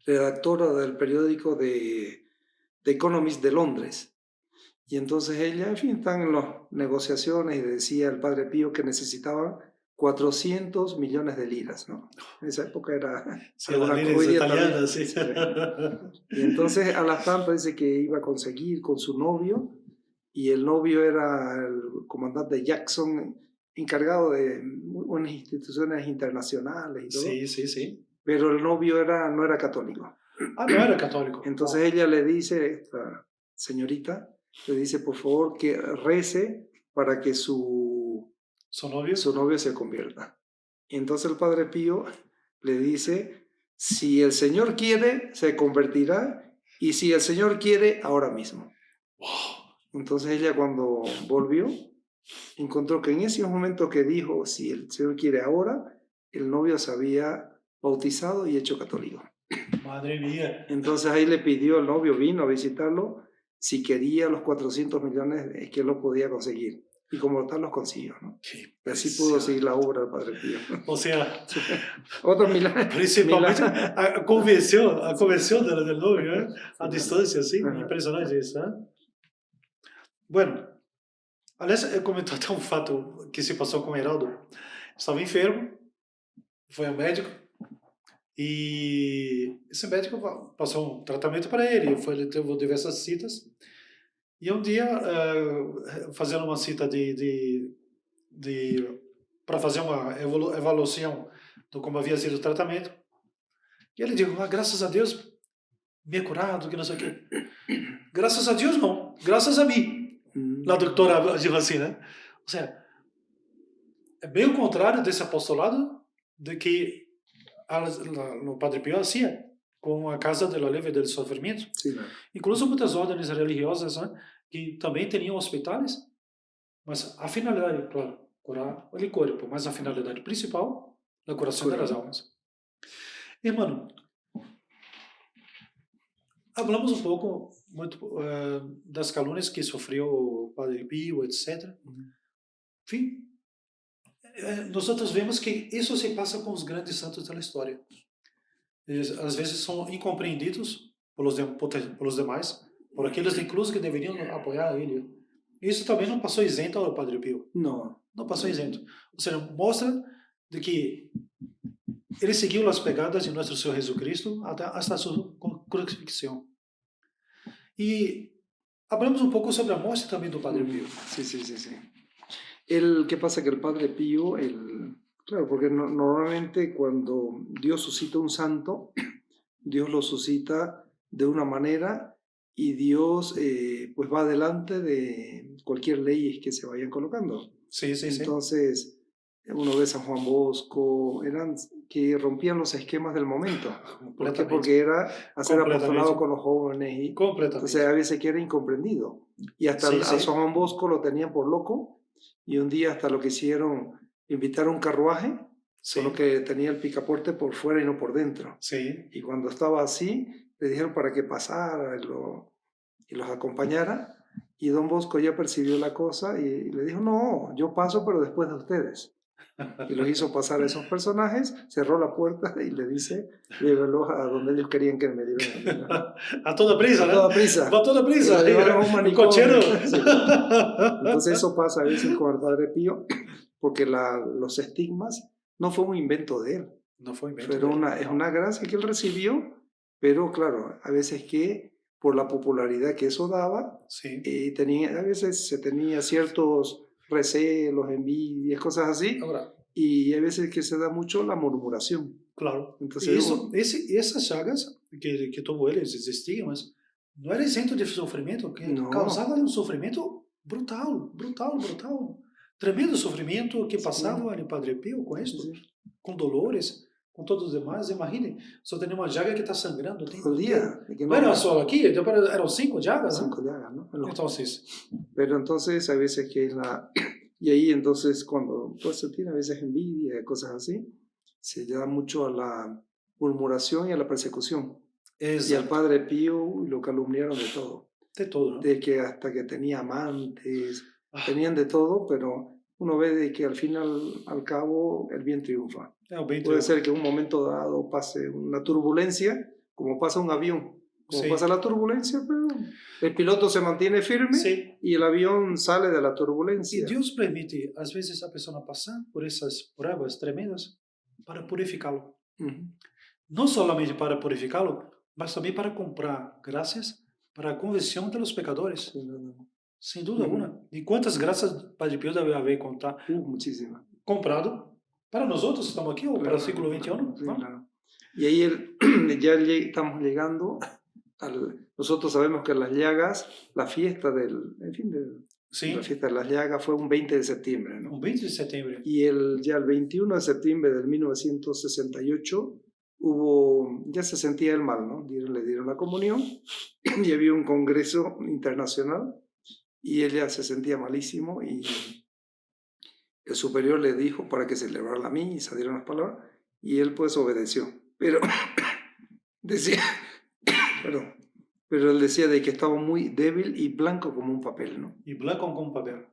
Speaker 1: redactora del periódico de Economist de Londres. Y entonces ella, en fin, están en las negociaciones y decía el Padre Pío que necesitaban 400 millones de liras, ¿no? En esa época era...
Speaker 3: Sí, la lira italiana, sí.
Speaker 1: Y entonces a las tantas dice que iba a conseguir con su novio y el novio era el comandante Jackson, encargado de unas instituciones internacionales y todo,
Speaker 3: Sí, sí, sí.
Speaker 1: pero el novio no era católico.
Speaker 3: Ah, no era católico.
Speaker 1: Entonces ella le dice, esta señorita, le dice por favor que rece para que su novio se convierta. Y entonces el Padre Pío le dice, si el Señor quiere, se convertirá, y si el Señor quiere, ahora mismo.
Speaker 3: Wow.
Speaker 1: Entonces ella cuando volvió, encontró que en ese momento que dijo, si el Señor quiere ahora, el novio se había bautizado y hecho católico.
Speaker 3: Madre mía.
Speaker 1: Entonces ahí le pidió, el novio vino a visitarlo, si quería los 400 millones que él lo podía conseguir. Y como tal los consiguió, ¿no? Y así pudo seguir la obra del Padre Pío.
Speaker 3: O sea,
Speaker 1: otro milagro.
Speaker 3: Principalmente a convención del novio, ¿eh? A distancia, sí. Impresionante eso, ¿eh? Bueno, aliás, eu comentar até um fato que se passou com o Heraldo. Estava enfermo, foi ao médico, e esse médico passou um tratamento para ele. Ele teve diversas citas. E um dia, fazendo uma cita para fazer uma avaliação de como havia sido o tratamento, e ele disse: graças a Deus, me é curado, que não sei o quê. Graças a Deus, não. Graças a mim. La doutora diz assim, né? Ou seja, é bem o contrário desse apostolado de que no Padre Pio hacía com a Casa de la Leve del Sofrimento.
Speaker 1: Sí, ¿no?
Speaker 3: Incluso muitas ordens religiosas, né, que também tinham hospitais, mas a finalidade, claro, curar o corpo, mas a finalidade principal, a curação das almas. Irmão, hablamos um pouco muito das calúnias que sofreu o Padre Pio, etc. Enfim, nós vemos que isso se passa com os grandes santos da história. Eles, às vezes são incompreendidos pelos demais, por aqueles incluso que deveriam apoiar ele. Isso também não passou isento ao Padre Pio.
Speaker 1: Não.
Speaker 3: Não passou isento. Ou seja, mostra de que ele seguiu as pegadas de nosso Senhor Jesus Cristo até a sua crucifixão. E hablamos um pouco sobre a morte também do Padre Pío.
Speaker 1: Sí, sí, sí, sí. ¿Qué pasa? Que el Padre Pío, claro, porque normalmente cuando Dios suscita un santo, Dios lo suscita de una manera y Dios pues va adelante de cualquier ley que se vayan colocando.
Speaker 3: Sí, sí,
Speaker 1: Entonces, uno ve San Juan Bosco, eran que rompían los esquemas del momento. ¿Por qué? Porque era hacer apostolado con los jóvenes. Y entonces a veces que era incomprendido. Y hasta a San Juan Bosco lo tenían por loco. Y un día hasta lo que hicieron, invitaron un carruaje, solo que tenía el picaporte por fuera y no por dentro.
Speaker 3: Sí.
Speaker 1: Y cuando estaba así, le dijeron para que pasara y los acompañara. Y don Bosco ya percibió la cosa y le dijo, no, yo paso, pero después de ustedes. Y los hizo pasar a esos personajes, cerró la puerta y le dice, llévelos a donde ellos querían que me lleven.
Speaker 3: A toda prisa,
Speaker 1: ¿no? A toda prisa.
Speaker 3: A toda prisa.
Speaker 1: Un
Speaker 3: cochero.
Speaker 1: Sí. Entonces eso pasa a veces con el Padre Pío, porque los estigmas no fue un invento de él.
Speaker 3: No fue invento
Speaker 1: pero es una gracia que él recibió, pero claro, a veces que por la popularidad que eso daba, a veces se tenía ciertos recelos, envidias, cosas así, y a veces que se da mucho la murmuración.
Speaker 3: Claro. Entonces, esas chagas que tuvo él, esses estigmas, no era isento de sofrimento, que causava um sofrimento brutal. Tremendo sofrimento que passava no Padre Pio com isso, com dolores, com todos os demais. Imaginem, só tem uma llaga que está sangrando.
Speaker 1: Todo día.
Speaker 3: No era solo aquí, eran 5 llagas.
Speaker 1: 5 llagas, ¿no?
Speaker 3: Entonces.
Speaker 1: Pero entonces a veces que y ahí entonces cuando pues, se tiene a veces envidia, cosas así, se da mucho a la murmuración y a la persecución.
Speaker 3: Exacto.
Speaker 1: Y al Padre Pío lo calumniaron de todo.
Speaker 3: De todo, ¿no?
Speaker 1: De que hasta que tenía amantes, tenían de todo, pero uno ve de que al final, al cabo, el bien triunfa. Puede ser que en un momento dado pase una turbulencia, como pasa un avión. Como pasa la turbulencia, pero el piloto se mantiene firme y el avión sale de la turbulencia.
Speaker 3: Y Dios permite, a veces, a persona pasar por esas pruebas tremendas para purificarlo. No solamente para purificarlo, mas também para comprar graças para a conversão dos pecadores. Sem dúvida alguma. E quantas graças Padre Pio deve haver contar?
Speaker 1: Muchísimas.
Speaker 3: Comprado para nós outros que estamos aqui, ou para o século XXI,
Speaker 1: Sí,
Speaker 3: ¿no?
Speaker 1: claro. Y ahí ya estamos llegando nosotros sabemos que las llagas, la fiesta
Speaker 3: Sim,
Speaker 1: la fiesta de las llagas fue un 20 de septiembre, ¿no?
Speaker 3: um 20 de setembro.
Speaker 1: Y ya el 21 de septiembre del 1968 ya se sentía el mal, ¿no? Le dieron la comunión y había un congreso internacional y ella se sentía malísimo y el superior le dijo para que celebrara la misa, dieron las palabras y él pues obedeció. Pero decía, perdón, pero él decía de que estaba muy débil y blanco como un papel, ¿no?
Speaker 3: E branco como papel.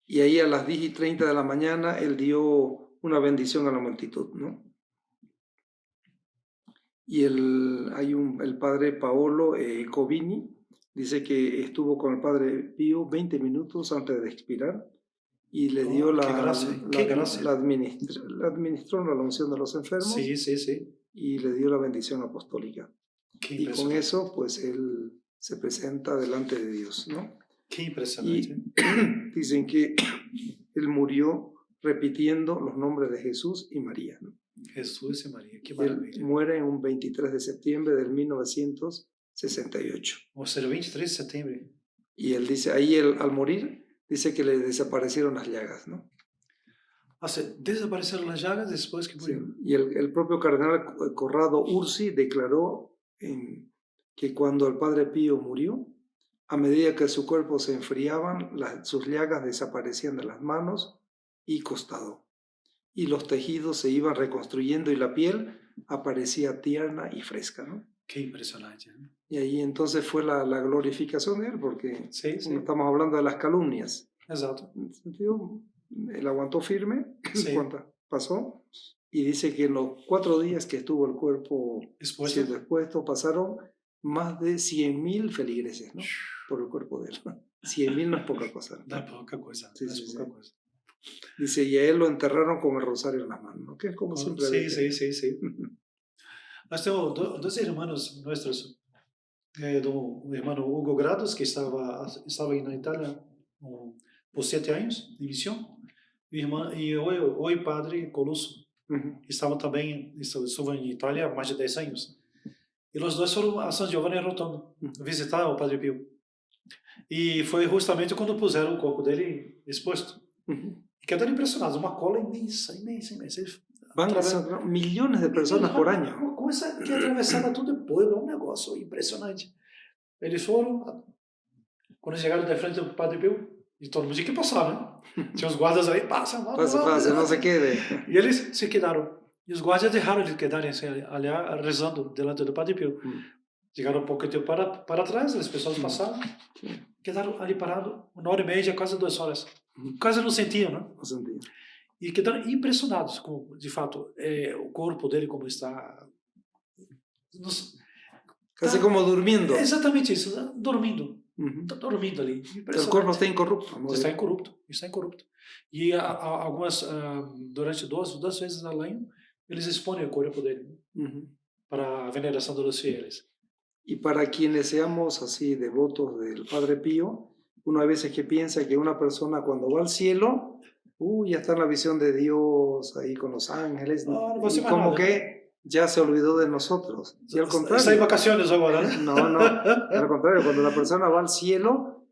Speaker 1: Y ahí a las 10:30 de la mañana él dio una bendición a la multitud, ¿no? Y el padre Paolo Covini dice que estuvo con el padre Pío 20 minutos antes de expirar y le dio
Speaker 3: qué gracia.
Speaker 1: la administró la unción de los enfermos
Speaker 3: Sí.
Speaker 1: y le dio la bendición apostólica.
Speaker 3: Qué
Speaker 1: Y con eso, pues él se presenta delante de Dios, ¿no?
Speaker 3: Qué impresionante.
Speaker 1: Y dicen que él murió repitiendo los nombres de Jesús y María, ¿no?
Speaker 3: Jesús y María, qué
Speaker 1: Él
Speaker 3: maravilla.
Speaker 1: muere en un 23 de septiembre del 1968.
Speaker 3: O sea, el 23 de septiembre.
Speaker 1: Y él dice, ahí al morir, dice que le desaparecieron las llagas, ¿no?
Speaker 3: O sea, desaparecieron las llagas después que murió.
Speaker 1: Sí. Y el propio cardenal Corrado Ursi declaró que cuando el padre Pío murió, a medida que su cuerpo se enfriaban, sus llagas desaparecían de las manos y costado. Y los tejidos se iban reconstruyendo y la piel aparecía tierna y fresca, ¿no?
Speaker 3: Qué impresionante, ¿no?
Speaker 1: Y ahí entonces fue la glorificación de él, porque
Speaker 3: Sí.
Speaker 1: estamos hablando de las calumnias.
Speaker 3: Exacto.
Speaker 1: En ese sentido, él aguantó firme,
Speaker 3: Sí.
Speaker 1: pasó, y dice que en los 4 días que estuvo el cuerpo siendo expuesto, pasaron más de 100.000 feligreses, ¿no? Por el cuerpo de él. 100.000 no es poca cosa.
Speaker 3: No es poca cosa.
Speaker 1: Sí,
Speaker 3: no es
Speaker 1: sí,
Speaker 3: poca
Speaker 1: sí.
Speaker 3: cosa.
Speaker 1: Dice, y a él lo enterraron con el rosario en las manos, ¿no? Que es como siempre.
Speaker 3: Sí. Nós temos dois irmãos nossos, do irmão Hugo Grados, que estava na Itália por 7 anos de missão, e o padre Colusso, que estuvo em Itália há mais de 10 anos. E os dois foram a San Giovanni Rotondo visitar o padre Pio. E foi justamente quando puseram o corpo dele exposto. Quedaram impressionados, uma cola imensa.
Speaker 1: Van millones de personas por año.
Speaker 3: Uma coisa que atravessava todo o pueblo, um negócio impressionante. Eles foram, quando chegaram de frente do padre Pio, e todo mundo tinha que passar, né? Tinha os guardas aí, passa,
Speaker 1: não se quede.
Speaker 3: E eles se quedaram. E os guardas deixaram de quedarem assim, ali rezando delante do padre Pio. Chegaram um pouco tempo para trás, as pessoas passaram, quedaram ali parados, 1h30, quase 2 horas. Quase não sentiam, né?
Speaker 1: Não sentiam.
Speaker 3: E quedaram impressionados com, de fato, o corpo dele como está.
Speaker 1: Casi como durmiendo.
Speaker 3: Exatamente isso, dormindo. Está dormindo ali.
Speaker 1: O corpo está incorrupto.
Speaker 3: Está incorrupto. E algumas, durante 2 vezes ao ano, eles expõem o corpo dele para a veneração dos fieles.
Speaker 1: Y para quienes seamos así devotos del Padre Pío, uno a veces que piensa que una persona cuando va al cielo, ya está en la visión de Dios, ahí con los ángeles, y como que ya se olvidó de nosotros. Y al contrario,
Speaker 3: está en vacaciones ahora, ¿no?
Speaker 1: No, al contrario, cuando la persona va al cielo,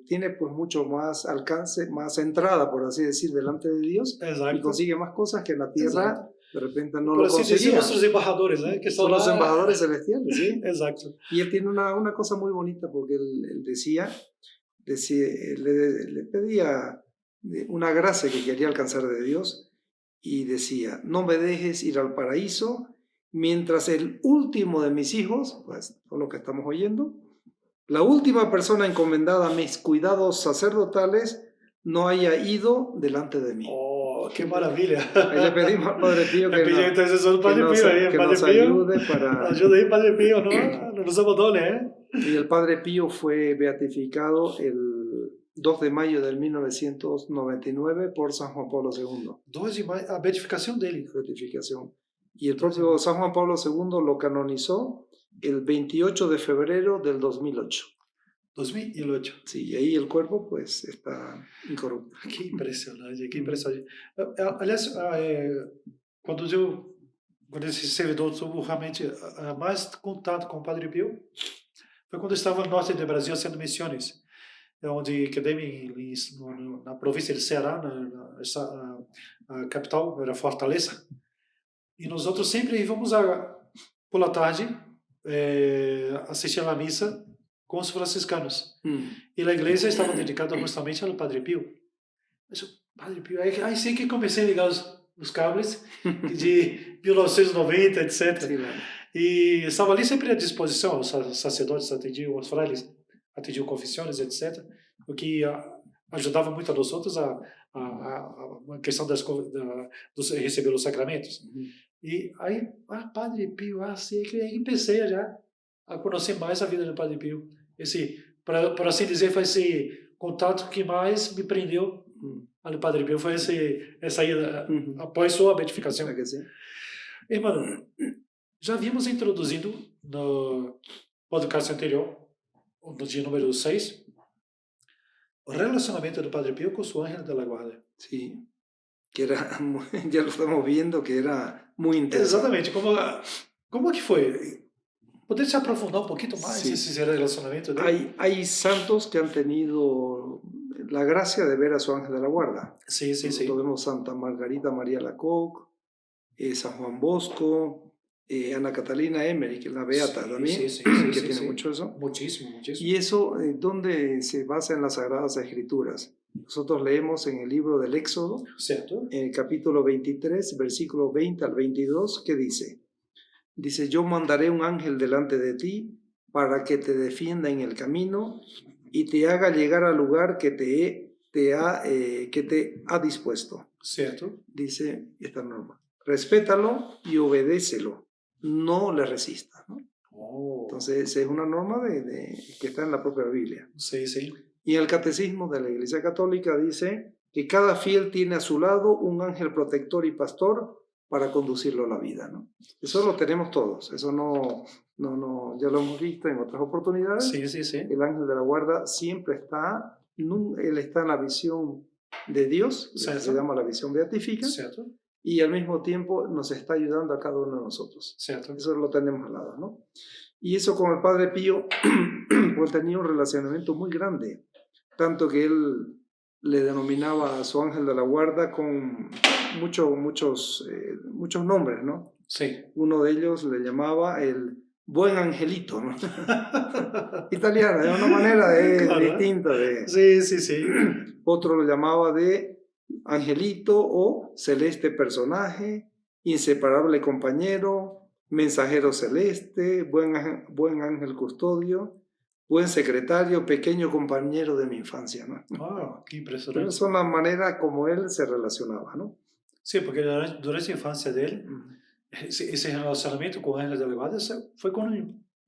Speaker 1: tiene pues mucho más alcance, más entrada, por así decir, delante de Dios.
Speaker 3: Exacto.
Speaker 1: Y consigue más cosas que en la tierra.
Speaker 3: Exacto.
Speaker 1: De repente no
Speaker 3: por
Speaker 1: lo conseguía.
Speaker 3: Nuestros embajadores, ¿eh? Que
Speaker 1: son los embajadores celestiales, ¿sí?
Speaker 3: Exacto.
Speaker 1: Y él tiene una cosa muy bonita porque él decía le pedía una gracia que quería alcanzar de Dios y decía, no me dejes ir al paraíso mientras el último de mis hijos, pues todo lo que estamos oyendo, la última persona encomendada a mis cuidados sacerdotales no haya ido delante de mí.
Speaker 3: ¡Qué maravilla!
Speaker 1: Ahí le pedimos al Padre Pío que nos ayude para...
Speaker 3: Ayuda ahí, Padre Pío, no nos abandone, ¿eh?
Speaker 1: Y el Padre Pío fue beatificado el 2 de mayo del 1999 por San Juan Pablo II.
Speaker 3: 2 de mayo, a beatificación de él.
Speaker 1: Beatificación. Y el propio San Juan Pablo II lo canonizó el 28 de febrero del 2008.
Speaker 3: 2008.
Speaker 1: Sí, y ahí el cuerpo pues está incorrupto.
Speaker 3: Que impressionante, que impressionante. Aliás, quando esse servidor tuvo realmente mais contato com o Padre Pio, foi quando eu estava no norte do Brasil fazendo missões, onde quedei na província de Ceará, a capital era Fortaleza, e nós outros sempre íamos por la tarde assistir à missa com os franciscanos. E a igreja estava dedicada justamente ao Padre Pio. Mas o Padre Pio, aí sim que comecei a ligar os cables de 1990, etc.
Speaker 1: Sí, claro.
Speaker 3: E estava ali sempre à disposição, os sacerdotes atendiam, os frailes atendiam confissões, etc. O que ajudava muito a nós outros a questão dos receber os sacramentos. E aí, Padre Pio, assim, que aí comecei já a conhecer mais a vida do Padre Pio. Esse, para assim dizer, foi esse contato que mais me prendeu ao Padre Pio, foi essa ida após sua beatificação. Irmão, já havíamos introduzido no podcast anterior, no dia número 6, o relacionamento do Padre Pio com su ángel de la guarda.
Speaker 1: Sí, que era, ya lo estamos viendo, que era muy intenso.
Speaker 3: Exatamente. Como que foi? ¿Poderia se aprofundar un poquito más
Speaker 1: Sí.
Speaker 3: ese relacionamiento de él?
Speaker 1: Hay santos que han tenido la gracia de ver a su ángel de la guarda.
Speaker 3: Sí, sí, sí.
Speaker 1: Nosotros vemos Santa Margarita María Lacoque, San Juan Bosco, Ana Catalina Emery, que es la beata
Speaker 3: Sí,
Speaker 1: también,
Speaker 3: sí, sí,
Speaker 1: que
Speaker 3: sí,
Speaker 1: tiene
Speaker 3: sí.
Speaker 1: mucho eso.
Speaker 3: Muchísimo, muchísimo.
Speaker 1: Y eso, ¿dónde se basa en las Sagradas Escrituras? Nosotros leemos en el libro del Éxodo,
Speaker 3: ¿Cierto?
Speaker 1: en el capítulo 23, versículo 20 al 22, que dice, yo mandaré un ángel delante de ti para que te defienda en el camino y te haga llegar al lugar que te ha dispuesto.
Speaker 3: ¿Cierto?
Speaker 1: Dice esta norma. Respétalo y obedécelo, no le resistas, ¿no?
Speaker 3: Oh.
Speaker 1: Entonces es una norma que está en la propia Biblia.
Speaker 3: Sí, sí.
Speaker 1: Y el Catecismo de la Iglesia Católica dice que cada fiel tiene a su lado un ángel protector y pastor para conducirlo a la vida, ¿no? Eso lo tenemos todos, eso no, ya lo hemos visto en otras oportunidades.
Speaker 3: Sí, sí, sí.
Speaker 1: El ángel de la guarda siempre está, él está en la visión de Dios, que se llama la visión beatífica,
Speaker 3: ¿Cierto?
Speaker 1: y al mismo tiempo nos está ayudando a cada uno de nosotros.
Speaker 3: ¿Cierto?
Speaker 1: Eso lo tenemos al lado, ¿no? Y eso con el Padre Pío, pues tenía un relacionamiento muy grande, tanto que él le denominaba a su ángel de la guarda con muchos nombres, ¿no?
Speaker 3: Sí.
Speaker 1: Uno de ellos le llamaba el buen angelito, ¿no? Italiana, de una manera claro, distinta.
Speaker 3: Sí, sí, sí.
Speaker 1: Otro lo llamaba de angelito o celeste personaje, inseparable compañero, mensajero celeste, buen ángel custodio, buen secretario, pequeño compañero de mi infancia, ¿no?
Speaker 3: Wow, qué impresionante.
Speaker 1: Pero son las maneras como él se relacionaba, ¿no?
Speaker 3: Sí, porque durante la infancia de él, ese relacionamiento con el ángel de la guarda fue cuando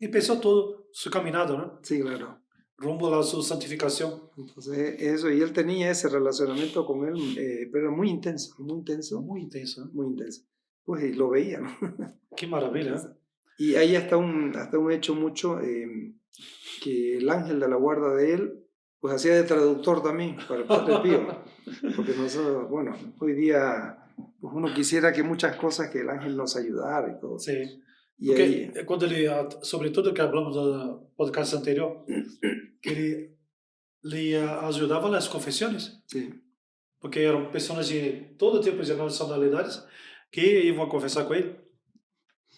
Speaker 3: empezó todo su caminado, ¿no?
Speaker 1: Sí, claro.
Speaker 3: Rumbo a su santificación.
Speaker 1: Entonces, eso, y él tenía ese relacionamiento con él, pero muy intenso, muy intenso.
Speaker 3: Muy intenso. ¿Eh?
Speaker 1: Muy intenso. Pues lo veía, ¿no?
Speaker 3: Qué maravilla. ¿Eh?
Speaker 1: Y hay hasta un hecho mucho que el ángel de la guarda de él, pues hacía de traductor también para el Padre Pío. Porque nosotros, bueno, hoy día pues uno quisiera que muchas cosas que el ángel nos ayudara y todo.
Speaker 3: Sí.
Speaker 1: Y
Speaker 3: porque
Speaker 1: ahí,
Speaker 3: cuando sobre todo que hablamos del podcast anterior, que le ayudaba las confesiones.
Speaker 1: Sí.
Speaker 3: Porque eran personas de todo tipo de nacionalidades que iban a confesar con él.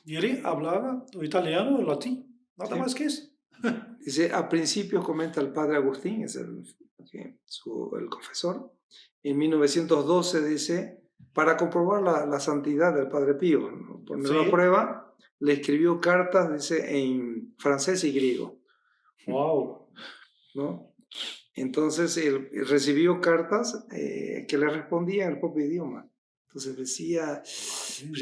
Speaker 3: Y él hablaba o italiano o latín, nada más que eso.
Speaker 1: Dice, a principio comenta el padre Agustín, es el confesor, en 1912 dice, para comprobar la santidad del Padre Pío, ponerlo a prueba, le escribió cartas, dice, en francés y griego.
Speaker 3: ¡Wow!
Speaker 1: ¿No? Entonces él recibió cartas que le respondían en el propio idioma. Entonces decía,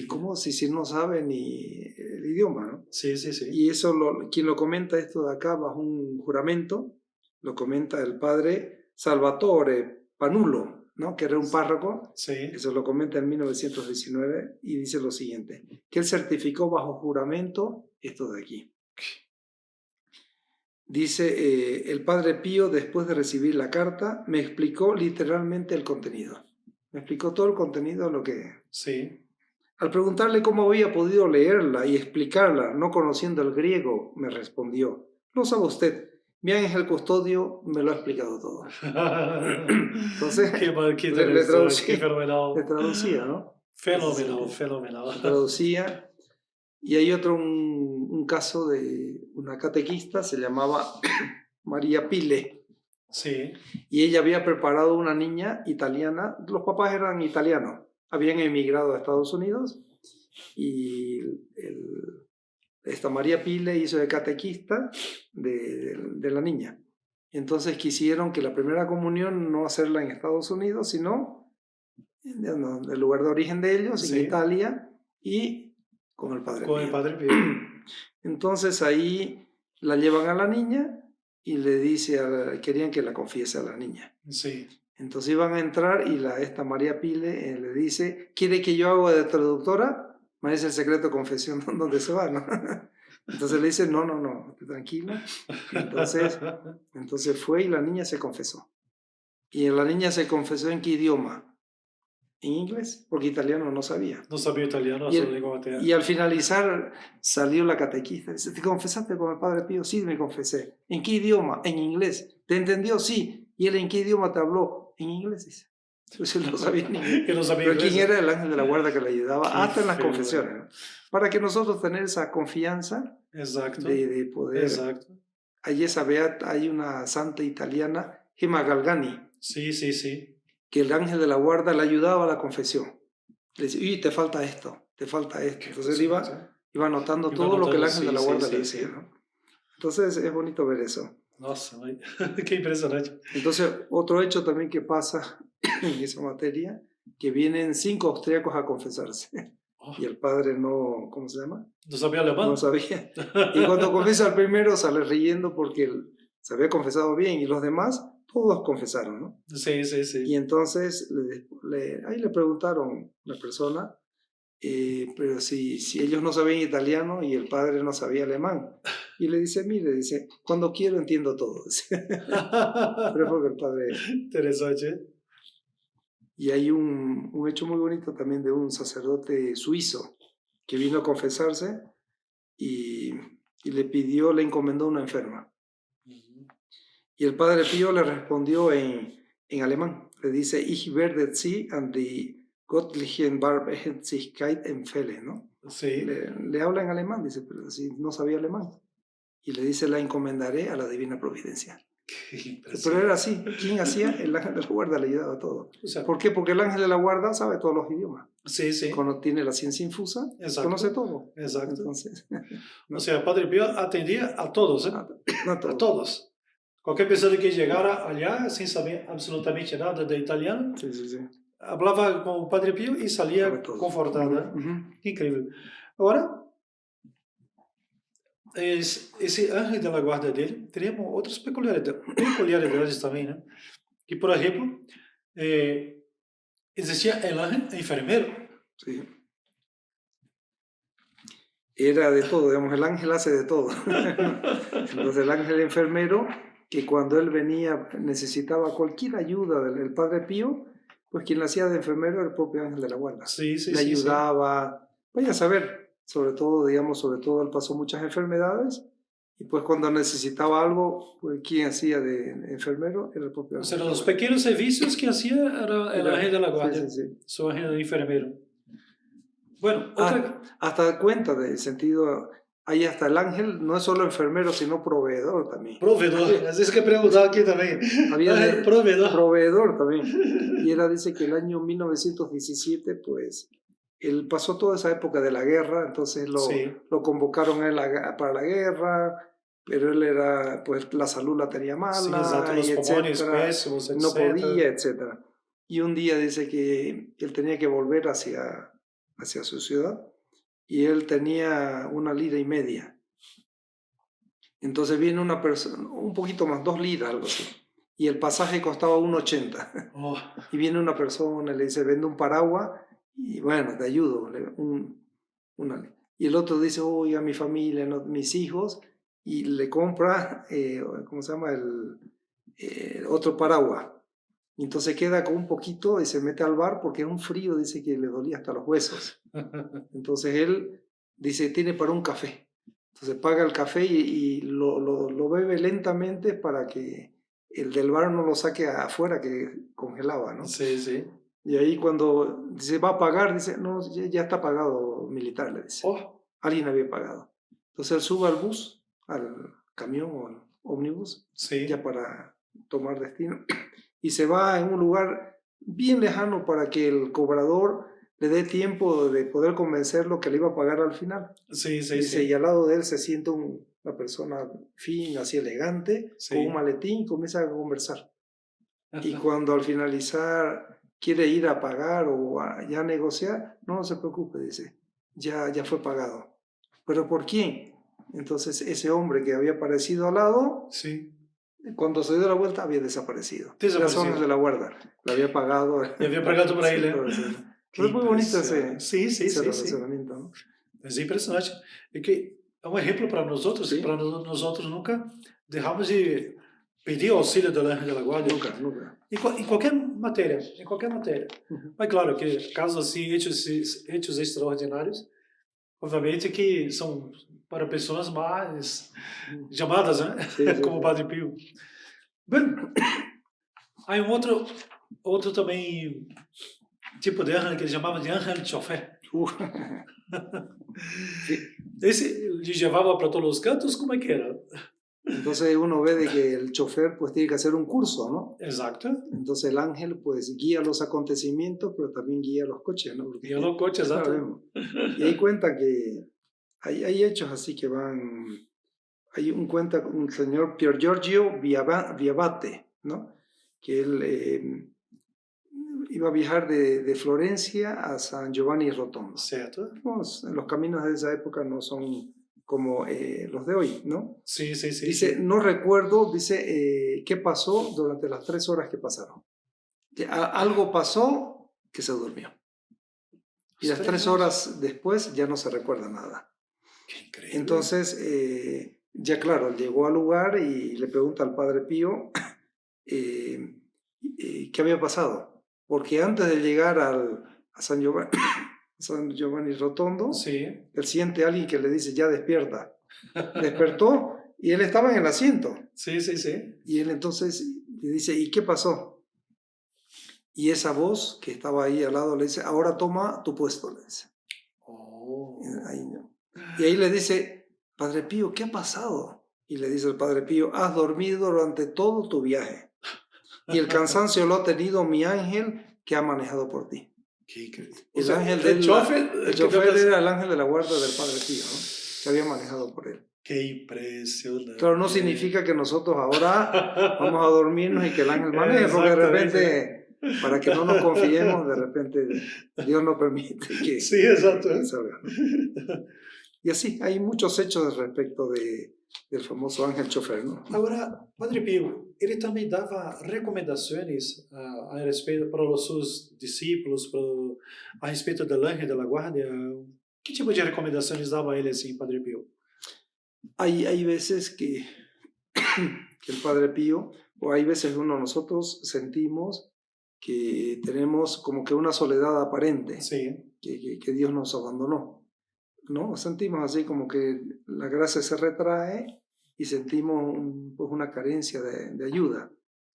Speaker 1: ¿cómo si no sabe ni el idioma, ¿no?
Speaker 3: Sí, sí, sí.
Speaker 1: Y eso, quien lo comenta esto de acá bajo un juramento, lo comenta el padre Salvatore Panulo, ¿no? Que era un párroco.
Speaker 3: Sí.
Speaker 1: Eso lo comenta en 1919 y dice lo siguiente, que él certificó bajo juramento esto de aquí. Dice, el Padre Pío, después de recibir la carta, me explicó literalmente el contenido. Me explicó todo el contenido de lo que...
Speaker 3: Sí.
Speaker 1: Al preguntarle cómo había podido leerla y explicarla, no conociendo el griego, me respondió, lo sabe usted, mi ángel custodio me lo ha explicado todo. Entonces,
Speaker 3: qué
Speaker 1: le
Speaker 3: fenomenal.
Speaker 1: traducía, ¿no?
Speaker 3: Fenomenal,
Speaker 1: Sí,
Speaker 3: fenomenal.
Speaker 1: le traducía. Y hay otro, un caso de una catequista, se llamaba María Pile.
Speaker 3: Sí.
Speaker 1: Y ella había preparado una niña italiana, los papás eran italianos, habían emigrado a Estados Unidos y esta María Pile hizo de catequista de la niña. Entonces quisieron que la primera comunión no hacerla en Estados Unidos, sino en el lugar de origen de ellos,
Speaker 3: Sí.
Speaker 1: en Italia, y con el Padre
Speaker 3: Con
Speaker 1: Pío.
Speaker 3: el Padre Pío.
Speaker 1: Entonces ahí la llevan a la niña y le dice, querían que la confiese a la niña.
Speaker 3: Sí.
Speaker 1: Entonces iban a entrar y esta María Pile le dice, ¿quiere que yo haga de traductora? Me dice el secreto de confesión donde se va, ¿no? Entonces le dice, no, tranquilo. Entonces fue y la niña se confesó. Y la niña se confesó ¿en qué idioma? En inglés, porque italiano no sabía.
Speaker 3: No sabía italiano,
Speaker 1: y al finalizar salió la catequista. Dice, ¿te confesaste con el Padre Pío? Sí, me confesé. ¿En qué idioma? En inglés. ¿Te entendió? Sí. ¿Y él en qué idioma te habló? En inglés, dice. Entonces él no sabía ni inglés. Pero ¿quién era el ángel de la guarda que le ayudaba? Hasta en las confesiones, ¿no? Para que nosotros tener esa confianza.
Speaker 3: Exacto.
Speaker 1: De poder.
Speaker 3: Exacto.
Speaker 1: Hay una santa italiana, Gemma Galgani.
Speaker 3: Sí.
Speaker 1: Que el ángel de la guarda le ayudaba a la confesión. Le decía, uy, te falta esto. Entonces él iba anotando todo lo que el ángel de la guarda le decía, ¿no? Entonces es bonito ver eso.
Speaker 3: Nossa, qué impresionante.
Speaker 1: Entonces, otro hecho también que pasa en esa materia, que vienen 5 austríacos a confesarse. Y el padre no, ¿cómo se llama?
Speaker 3: ¿No sabía alemán?
Speaker 1: No sabía. Y cuando confiesa al primero sale riendo porque él se había confesado bien y los demás todos confesaron, ¿no?
Speaker 3: Sí.
Speaker 1: Y entonces ahí le preguntaron a la persona, pero si ellos no sabían italiano y el padre no sabía alemán. Y le dice, cuando quiero entiendo todo. Pero porque el padre...
Speaker 3: Interesante.
Speaker 1: Y hay un hecho muy bonito también de un sacerdote suizo que vino a confesarse y le encomendó una enferma. Y el Padre Pío le respondió en alemán. Le dice, Ich werde Sie an die göttlichen Barmherzigkeit empfehlen, ¿no?
Speaker 3: Sí.
Speaker 1: Le habla en alemán, dice, pero si no sabía alemán. Y le dice, la encomendaré a la divina providencia. Pero era así. ¿Quién hacía? El ángel de la guarda le ayudaba a todo. O sea, ¿por qué? Porque el ángel de la guarda sabe todos los idiomas.
Speaker 3: Sí.
Speaker 1: Cuando tiene la ciencia infusa, conoce todo.
Speaker 3: Exacto.
Speaker 1: Entonces, ¿no?
Speaker 3: O sea, Padre Pío atendía a todos, ¿eh?
Speaker 1: A
Speaker 3: todos. Cualquier persona que llegara allá sin saber absolutamente nada de italiano,
Speaker 1: sí.
Speaker 3: hablaba con el Padre Pío y salía confortada. Increíble. Ahora, esse ángel da guarda dele, teríamos outras peculiaridades também, né? Que, por exemplo, existia el ángel enfermero.
Speaker 1: Sí. Era de todo, digamos, el ángel hace de todo. Entonces el ángel enfermero, que cuando él venía necesitaba cualquier ayuda del Padre Pío, pues quien lo hacía de enfermero era el propio ángel de la guarda.
Speaker 3: Sí.
Speaker 1: Le ayudaba, vaya a saber, sobre todo él pasó muchas enfermedades, y pues cuando necesitaba algo, pues quien hacía de enfermero era el propio ángel.
Speaker 3: O sea, los pequeños servicios que hacía era el ángel de la guarda, su ángel de enfermero. Bueno,
Speaker 1: hasta cuenta del sentido, ahí hasta el ángel no es solo enfermero, sino proveedor también.
Speaker 3: Proveedor, es que preguntaba aquí también.
Speaker 1: Había
Speaker 3: proveedor
Speaker 1: también. Y dice que el año 1917, pues, él pasó toda esa época de la guerra, entonces lo convocaron a él para la guerra, pero él pues la salud la tenía mala,
Speaker 3: los
Speaker 1: pulmones
Speaker 3: pésimos,
Speaker 1: no podía, etc. Y un día dice que él tenía que volver hacia su ciudad y él tenía 1,5 libras. Entonces viene una persona, un poquito más, 2 libras, algo así. Y el pasaje costaba 1,80. Y viene una persona, le dice, vende un paraguas y bueno, te ayudo. Y el otro dice, oiga, mi familia, mis hijos, y le compra, ¿cómo se llama? Otro paraguas. Entonces queda con un poquito y se mete al bar porque es un frío, dice que le dolía hasta los huesos. Entonces él dice, tiene para un café. Entonces paga el café y lo bebe lentamente para que el del bar no lo saque afuera, que congelaba, ¿no?
Speaker 3: Sí, sí.
Speaker 1: Y ahí cuando dice, va a pagar, dice, no, ya está pagado, militar, le dice.
Speaker 3: Oh,
Speaker 1: Alguien había pagado. Entonces él sube al bus, al camión o al ómnibus,
Speaker 3: sí.
Speaker 1: ya para tomar destino, y se va en un lugar bien lejano para que el cobrador le dé tiempo de poder convencerlo que le iba a pagar al final.
Speaker 3: Sí, sí,
Speaker 1: Dice,
Speaker 3: sí.
Speaker 1: y al lado de él se siente una persona fina, así elegante,
Speaker 3: Sí.
Speaker 1: con un maletín, y comienza a conversar. Y cuando al finalizar quiere ir a pagar o ya negociar, no se preocupe, dice, ya fue pagado. ¿Pero por quién? Entonces ese hombre que había aparecido al lado,
Speaker 3: Sí.
Speaker 1: cuando se dio la vuelta había desaparecido.
Speaker 3: Desaparecido.
Speaker 1: Las zonas de la guarda, lo había pagado.
Speaker 3: E havia pagado para ele, né?
Speaker 1: Pero es muy bonito ese,
Speaker 3: Sim, sim,
Speaker 1: ese
Speaker 3: sim, sim.
Speaker 1: relacionamiento, ¿no?
Speaker 3: Mas é impressionante. É que é um exemplo para nós outros,
Speaker 1: Sí.
Speaker 3: para nós outros nunca deixamos de pedir o auxílio do anjo da guarda.
Speaker 1: Nunca, nunca.
Speaker 3: Em qualquer matéria, em qualquer matéria. Mas claro que casos assim, hechos extraordinários, obviamente que são para pessoas mais chamadas, né?
Speaker 1: Sí, sí,
Speaker 3: Como o
Speaker 1: sí.
Speaker 3: Padre Pio. Bem, há um outro também tipo de ángel que ele chamava de ángel chofer.
Speaker 1: Sí.
Speaker 3: Esse lhe levava para todos os cantos, como é que era?
Speaker 1: Entonces uno ve de que el chofer pues tiene que hacer un curso, ¿no?
Speaker 3: Exacto.
Speaker 1: Entonces el ángel pues guía los acontecimientos, pero también guía los coches, ¿no? Porque,
Speaker 3: Guía los coches, exacto.
Speaker 1: sabemos. Y ahí cuenta que hay hechos así que van. Hay un señor Pier Giorgio Viabate, ¿no? Que él iba a viajar de Florencia a San Giovanni Rotondo.
Speaker 3: Certo.
Speaker 1: Los caminos de esa época no son como los de hoy, ¿no?
Speaker 3: Sí, sí, sí.
Speaker 1: Dice,
Speaker 3: sí.
Speaker 1: no recuerdo, dice, qué pasó durante las 3 horas que pasaron. Algo pasó que se durmió. Y las 3 horas después ya no se recuerda nada.
Speaker 3: Qué increíble.
Speaker 1: Entonces, ya claro, llegó al lugar y le pregunta al Padre Pío qué había pasado. Porque antes de llegar a San Giovanni Rotondo,
Speaker 3: Sí.
Speaker 1: él siente a alguien que le dice, ya despierta. Despertó y él estaba en el asiento.
Speaker 3: Sí, sí, sí.
Speaker 1: Y él entonces le dice, ¿y qué pasó? Y esa voz que estaba ahí al lado le dice, ahora toma tu puesto, le dice.
Speaker 3: Oh.
Speaker 1: Y ahí le dice, Padre Pío, ¿qué ha pasado? Y le dice el Padre Pío, has dormido durante todo tu viaje. Y el cansancio lo ha tenido mi ángel que ha manejado por ti.
Speaker 3: Qué increíble.
Speaker 1: El ángel del chofer era el ángel de la guarda del Padre Pío, ¿no? Que había manejado por él.
Speaker 3: Qué impresionante.
Speaker 1: Claro, no significa que nosotros ahora vamos a dormirnos y que el ángel maneje, porque de repente, para que no nos confiemos, de repente Dios no permite que...
Speaker 3: Sí, exacto.
Speaker 1: que salga, ¿no? Y así, hay muchos hechos respecto del famoso ángel chofer, ¿no?
Speaker 3: Agora, Padre Pio, ele também dava recomendações a respeito para os seus discípulos, a respeito do anjo da guarda. Que tipo de recomendações dava ele assim, Padre Pio?
Speaker 1: Hay veces que el Padre Pío, o hay veces nosotros sentimos que tenemos como que una soledad aparente,
Speaker 3: Sí.
Speaker 1: que Dios nos abandonó, ¿no? Sentimos así como que la gracia se retrae y sentimos pues una carencia de ayuda,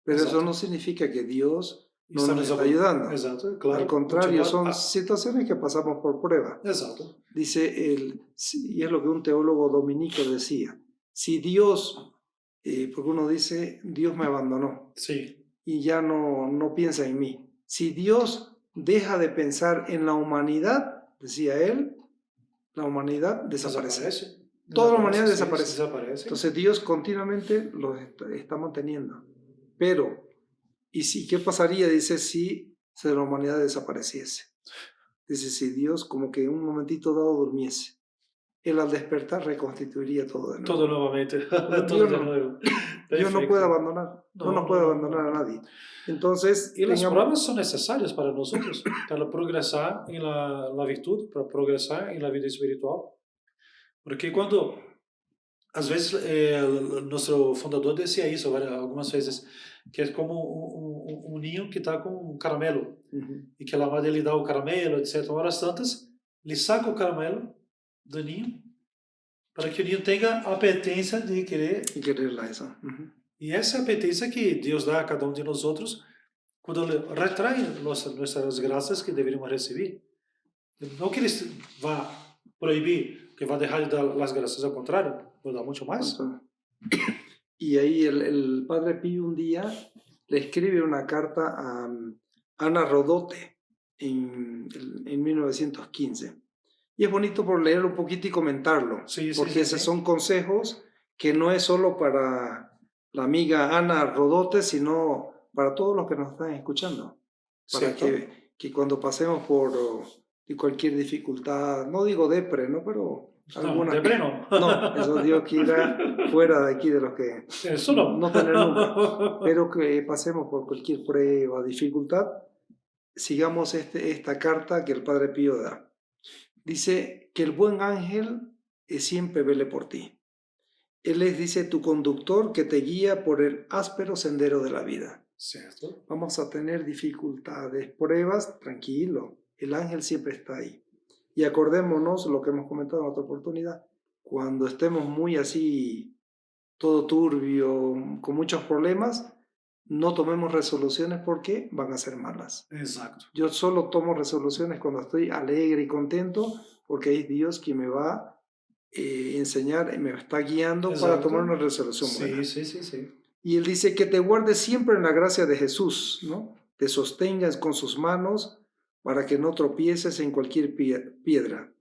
Speaker 1: pero
Speaker 3: Exacto.
Speaker 1: Eso no significa que Dios no
Speaker 3: Está
Speaker 1: nos está ayudando.
Speaker 3: Exacto, claro.
Speaker 1: Al contrario,
Speaker 3: Continua-
Speaker 1: son situaciones que pasamos por prueba.
Speaker 3: Exato.
Speaker 1: Dice y es lo que un teólogo dominico decía, si Dios, porque uno dice, Dios me abandonó
Speaker 3: Sí.
Speaker 1: y ya no piensa en mí. Si Dios deja de pensar en la humanidad, decía él, la humanidad desaparece. Toda la humanidad desaparece.
Speaker 3: Desaparece.
Speaker 1: Entonces Dios continuamente los está manteniendo. Pero, ¿qué pasaría? Dice, si la humanidad desapareciese. Dice, si Dios como que en un momentito dado durmiese, Él al despertar reconstituiría todo de nuevo.
Speaker 3: Todo nuevamente. Todo
Speaker 1: Dios
Speaker 3: de
Speaker 1: no-
Speaker 3: nuevo.
Speaker 1: Dios no
Speaker 3: Perfecto.
Speaker 1: puede abandonar, no nos puede abandonar a nadie. Entonces,
Speaker 3: Y las
Speaker 1: tengamos-
Speaker 3: pruebas son necesarias para nosotros, para progresar en la virtud, para progresar en la vida espiritual. Porque cuando Às vezes, nosso fundador decía isso algumas vezes, que é como um ninho que está com um caramelo, e que a madre lhe dá o caramelo, etc. Horas tantas, ele saca o caramelo do ninho, para que o ninho tenha a apetência de querer.
Speaker 1: Y quererla esa.
Speaker 3: E essa é a apetência que Deus dá a cada um de nós outros, quando Ele retrai nossas graças que deveríamos receber. Não que Ele vá proibir, que vá deixar de dar as graças, ao contrário, nos dá muito mais.
Speaker 1: Y ahí el Padre Pío un día le escribe una carta a Ana Rodote en 1915. Y es bonito por leerlo un poquito y comentarlo,
Speaker 3: Sí,
Speaker 1: porque esos son consejos que no es solo para la amiga Ana Rodote, sino para todos los que nos están escuchando. Para que cuando pasemos por cualquier dificultad, no digo depre, ¿no? Pero alguna...
Speaker 3: depre no.
Speaker 1: No, eso Dios quiera fuera de aquí de los que...
Speaker 3: Eso no.
Speaker 1: No tener nunca. Pero que pasemos por cualquier prueba, dificultad, sigamos esta carta que el Padre Pío da. Dice que el buen ángel siempre vele por ti. Él es, dice, tu conductor que te guía por el áspero sendero de la vida.
Speaker 3: Cierto.
Speaker 1: Vamos a tener dificultades, pruebas, tranquilo. El ángel siempre está ahí. Y acordémonos lo que hemos comentado en otra oportunidad. Cuando estemos muy así, todo turbio, con muchos problemas, no tomemos resoluciones porque van a ser malas.
Speaker 3: Exacto.
Speaker 1: Yo solo tomo resoluciones cuando estoy alegre y contento, porque es Dios quien me va a enseñar y me está guiando. Exacto. Para tomar una resolución buena.
Speaker 3: Sí.
Speaker 1: Y Él dice que te guardes siempre en la gracia de Jesús, ¿no? Te sostengas con sus manos para que no tropieces en cualquier piedra.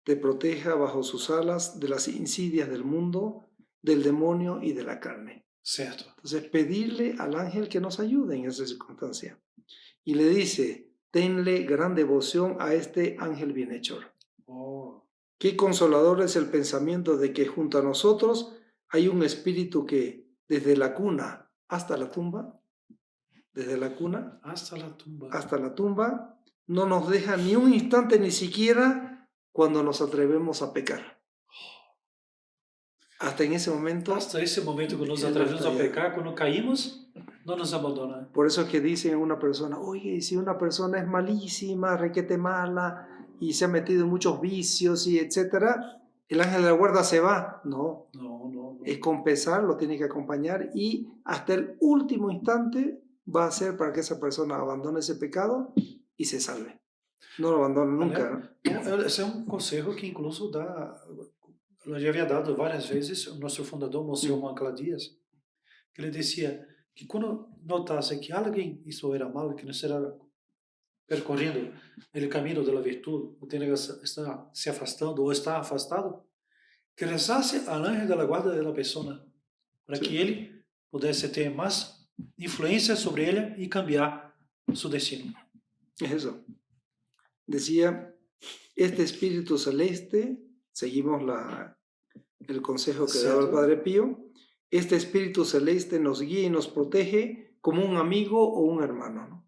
Speaker 1: Te proteja bajo sus alas de las insidias del mundo, del demonio y de la carne.
Speaker 3: Cierto.
Speaker 1: Entonces, pedirle al ángel que nos ayude en esa circunstancia. Y le dice, tenle gran devoción a este ángel bienhechor. Qué consolador es el pensamiento de que junto a nosotros hay un espíritu que desde la cuna hasta la tumba, desde la cuna hasta la tumba, no nos deja ni un instante, ni siquiera cuando nos atrevemos a pecar. Hasta en ese momento.
Speaker 3: Hasta ese momento que nos atrevemos a pecar, cuando caímos, no nos abandona.
Speaker 1: Por eso es que dicen a una persona, oye, si una persona es malísima, requete mala, y se ha metido en muchos vicios y etcétera, el ángel de la guarda se va. No. Es con pesar, lo tiene que acompañar y hasta el último instante va a ser para que esa persona abandone ese pecado y se salve. No lo abandone nunca.
Speaker 3: Esse é consejo que incluso eu já havia dado várias vezes o nosso fundador, Monsenhor Juan Cladias, que ele dizia que quando notasse que alguém isso era mal, que não será percorrendo o caminho da virtude, ou está se afastando ou está afastado, que rezasse al ángel de la guarda de la persona, para que ele pudesse ter mais influência sobre ele e cambiar su destino.
Speaker 1: Eso. Decía, este espíritu celeste, seguimos el consejo que daba el Padre Pío, este espíritu celeste nos guía y nos protege como un amigo o un hermano, ¿no?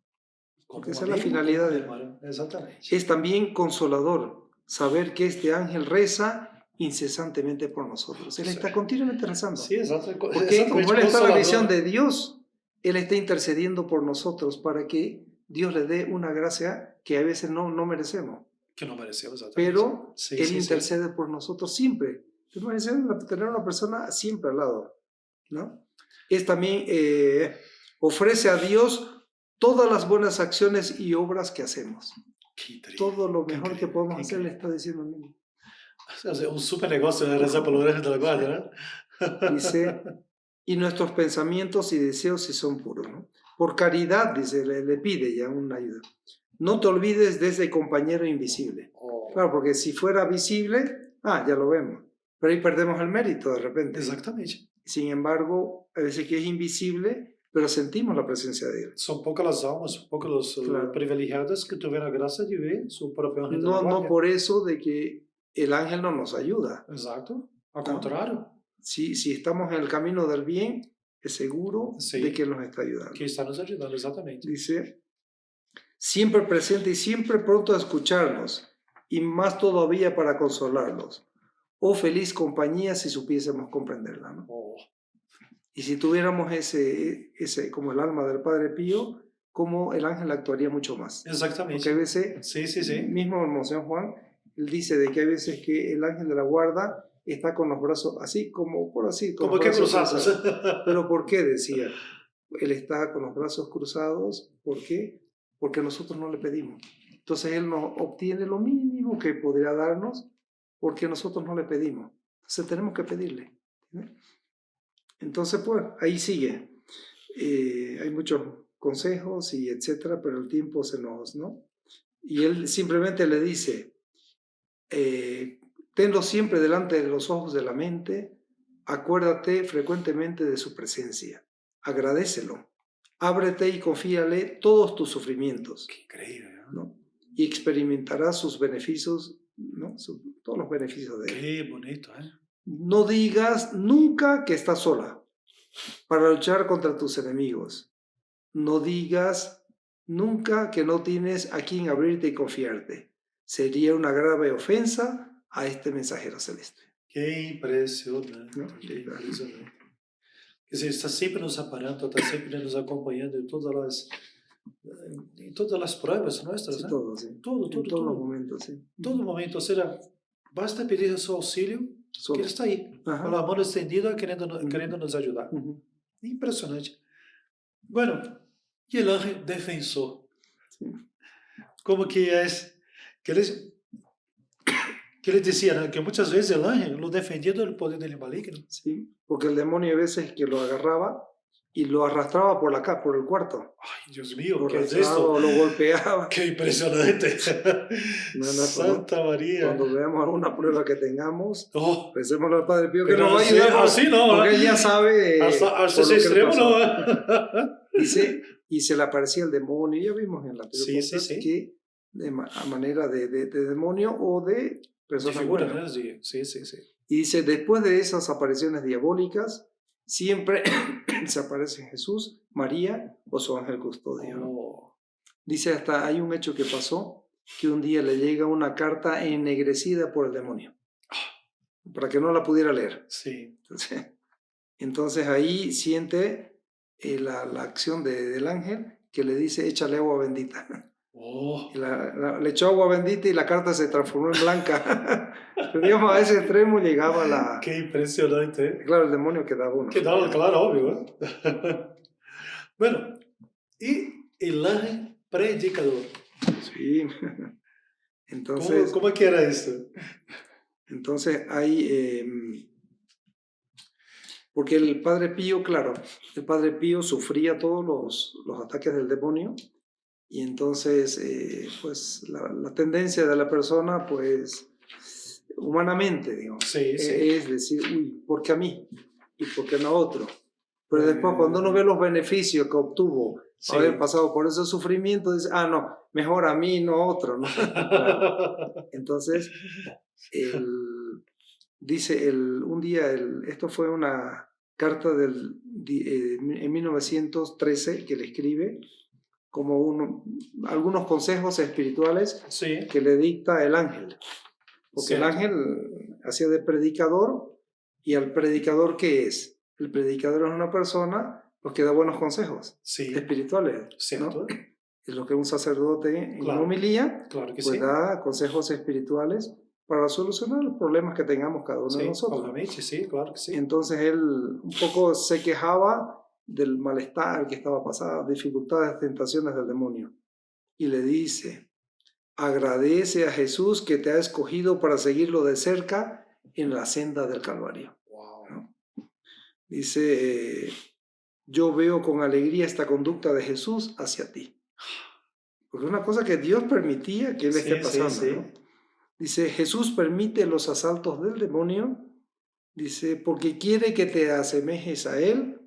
Speaker 1: Porque esa es la finalidad de él.
Speaker 3: Exactamente.
Speaker 1: Es también consolador saber que este ángel reza incesantemente por nosotros. Él está continuamente rezando.
Speaker 3: Sí, exactamente.
Speaker 1: Porque como Él está en la visión de Dios, Él está intercediendo por nosotros para que Dios le dé una gracia que a veces no merecemos.
Speaker 3: Que no merecemos,
Speaker 1: pero Él intercede por nosotros siempre. Merecemos tener una persona siempre al lado, ¿no? Es también, ofrece a Dios todas las buenas acciones y obras que hacemos. Todo lo mejor que podemos hacer le está diciendo a mí.
Speaker 3: Un super negocio de rezar por los ángeles de la guardia, ¿no?
Speaker 1: Dice, y nuestros pensamientos y deseos si son puros, ¿no? Por caridad, dice, le pide ya una ayuda. No te olvides de ese compañero invisible. Claro, porque si fuera visible, ya lo vemos. Pero ahí perdemos el mérito de repente.
Speaker 3: Exactamente.
Speaker 1: Sin embargo, a veces que es invisible, pero sentimos la presencia de Él.
Speaker 3: Son pocas las almas, son pocos los privilegiados que tuvieron la gracia de ver su propio ángel.
Speaker 1: No por eso de que el ángel no nos ayuda.
Speaker 3: Exacto. Al contrario.
Speaker 1: Si estamos en el camino del bien, es seguro de que Él nos está ayudando.
Speaker 3: Que está nos ayudando, exactamente.
Speaker 1: Dice, siempre presente y siempre pronto a escucharnos, y más todavía para consolarnos. o feliz compañía si supiésemos comprenderla, ¿no? Y si tuviéramos ese, como el alma del Padre Pío, como el ángel actuaría mucho más.
Speaker 3: Exactamente.
Speaker 1: Porque hay veces,
Speaker 3: sí.
Speaker 1: mismo el Monseñor Juan, él dice de que hay veces que el ángel de la guarda está con los brazos así, como por así.
Speaker 3: Como que cruzados.
Speaker 1: Pero ¿por qué? Decía, él está con los brazos cruzados. ¿Por qué? Porque nosotros no le pedimos. Entonces él nos obtiene lo mínimo que podría darnos porque nosotros no le pedimos. Entonces tenemos que pedirle, ¿no? Entonces, pues, ahí sigue. Hay muchos consejos y etcétera, pero el tiempo se nos, ¿no? Y él simplemente le dice, tenlo siempre delante de los ojos de la mente, acuérdate frecuentemente de su presencia, agradécelo, ábrete y confíale todos tus sufrimientos.
Speaker 3: Qué increíble,
Speaker 1: ¿no? Y experimentarás sus beneficios, ¿no? Todos los beneficios de él.
Speaker 3: Qué bonito, ¿eh?
Speaker 1: No digas nunca que estás sola para luchar contra tus enemigos. No digas nunca que no tienes a quien abrirte y confiarte. Sería una grave ofensa a este mensajero celeste.
Speaker 3: Qué impresionante,
Speaker 1: ¿no?
Speaker 3: qué impresionante. Quer dizer, está sempre nos aparando, está sempre nos acompanhando em todas as pruebas nuestras.
Speaker 1: Sí,
Speaker 3: ¿eh?
Speaker 1: todo, sí.
Speaker 3: Todo.
Speaker 1: En todos los momentos, sí.
Speaker 3: Todo momento, ou seja, basta pedir su auxílio,
Speaker 1: Solo.
Speaker 3: que ele está aí,
Speaker 1: Ajá.
Speaker 3: com a mão estendida, querendo nos ajudar. Impressionante. Bueno, e el ángel defensor?
Speaker 1: Sí.
Speaker 3: Como que é que ele dizia, ¿no? Que muitas vezes el ángel lo defendía del poder del maligno.
Speaker 1: Sí, porque el demonio a veces que lo agarraba y lo arrastraba por el cuarto.
Speaker 3: Ay, Dios mío,
Speaker 1: lo
Speaker 3: ¿qué es esto?
Speaker 1: Lo golpeaba.
Speaker 3: Qué impresionante. Santa María.
Speaker 1: Cuando veamos alguna prueba que tengamos,
Speaker 3: Oh,
Speaker 1: pensémosle al Padre Pío que
Speaker 3: pero
Speaker 1: nos va a
Speaker 3: así,
Speaker 1: ayudar.
Speaker 3: así no,
Speaker 1: porque él ya sabe.
Speaker 3: hasta
Speaker 1: por
Speaker 3: ese
Speaker 1: lo que
Speaker 3: extremo
Speaker 1: pasó.
Speaker 3: no.
Speaker 1: Dice, y se le aparecía el demonio. Ya vimos en la anterior
Speaker 3: Sí, sí.
Speaker 1: que a manera de demonio o de persona
Speaker 3: Figura,
Speaker 1: buena.
Speaker 3: ¿no? Sí.
Speaker 1: Y dice, después de esas apariciones diabólicas, siempre se aparece Jesús, María o su ángel custodio.
Speaker 3: Oh.
Speaker 1: Dice, hasta hay un hecho que pasó, que un día le llega una carta ennegrecida por el demonio, para que no la pudiera leer.
Speaker 3: Sí.
Speaker 1: Entonces ahí siente la acción del ángel que le dice, échale agua bendita.
Speaker 3: Oh.
Speaker 1: Le echó agua bendita y la carta se transformó en blanca. Pero digamos, a ese extremo llegaba la...
Speaker 3: Qué impresionante.
Speaker 1: Claro, el demonio quedaba uno.
Speaker 3: Quedaba claro, obvio. ¿Eh? Bueno, y el ángel predicador.
Speaker 1: Sí. Entonces...
Speaker 3: ¿Cómo que era esto?
Speaker 1: Entonces hay... porque el Padre Pío, claro, el Padre Pío sufría todos los ataques del demonio. Y entonces, pues, la tendencia de la persona, pues, humanamente, digamos, es decir, uy, ¿por qué a mí? ¿Y por qué no a otro? Pero después, cuando uno ve los beneficios que obtuvo haber pasado por ese sufrimiento, dice, no, mejor a mí, no a otro, ¿no? Entonces, dice, un día, esto fue una carta en 1913 que le escribe, como algunos consejos espirituales que le dicta el ángel. Porque el ángel hacía de predicador, y al predicador, ¿qué es? El predicador es una persona pues, que da buenos consejos espirituales. ¿No? Es lo que un sacerdote en una homilía pues, da consejos espirituales para solucionar los problemas que tengamos cada uno de nosotros.
Speaker 3: Obviamente, claro que sí.
Speaker 1: Entonces él un poco se quejaba del malestar que estaba pasando, dificultades, tentaciones del demonio. Y le dice, agradece a Jesús que te ha escogido para seguirlo de cerca en la senda del Calvario.
Speaker 3: Wow.
Speaker 1: ¿No? Dice, yo veo con alegría esta conducta de Jesús hacia ti. Porque es una cosa que Dios permitía que él esté pasando. ¿No? Dice, Jesús permite los asaltos del demonio, dice, porque quiere que te asemejes a él,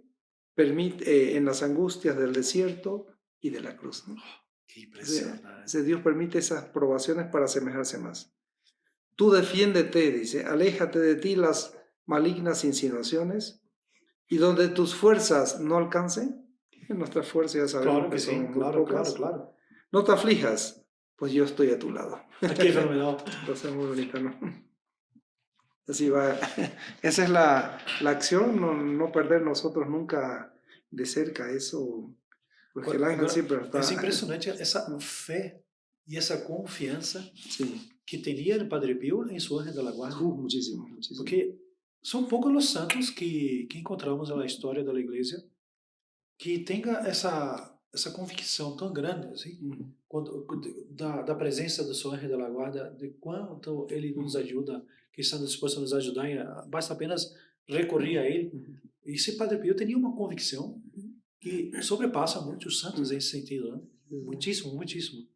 Speaker 1: en las angustias del desierto y de la cruz. ¿No?
Speaker 3: Qué impresionante.
Speaker 1: Dios permite esas probaciones para asemejarse más. Tú defiéndete, dice, aléjate de ti las malignas insinuaciones, y donde tus fuerzas no alcancen, nuestras fuerzas ya sabemos que son muy pocas.
Speaker 3: Claro.
Speaker 1: No te aflijas, pues yo estoy a tu lado.
Speaker 3: Qué fenomenal.
Speaker 1: Entonces es muy bonito, ¿no? Así va. Esa es la acción, no perder nosotros nunca de cerca eso, porque el ángel
Speaker 3: Agora,
Speaker 1: siempre
Speaker 3: é
Speaker 1: está.
Speaker 3: impressionante essa fé e essa confiança
Speaker 1: Sí,
Speaker 3: que tinha o Padre Pio em seu anjo da guarda.
Speaker 1: muchísimo, muchísimo.
Speaker 3: Porque são poucos os santos que encontramos na história da igreja que tenha essa convicção tão grande assim, da presença do seu anjo da guarda, de quanto ele nos ajuda, que está disposto a nos ajudar, basta apenas recorrer a ele. E esse Padre Pio tinha uma convicção que sobrepassa muitos santos nesse sentido, né? Muitíssimo, muitíssimo.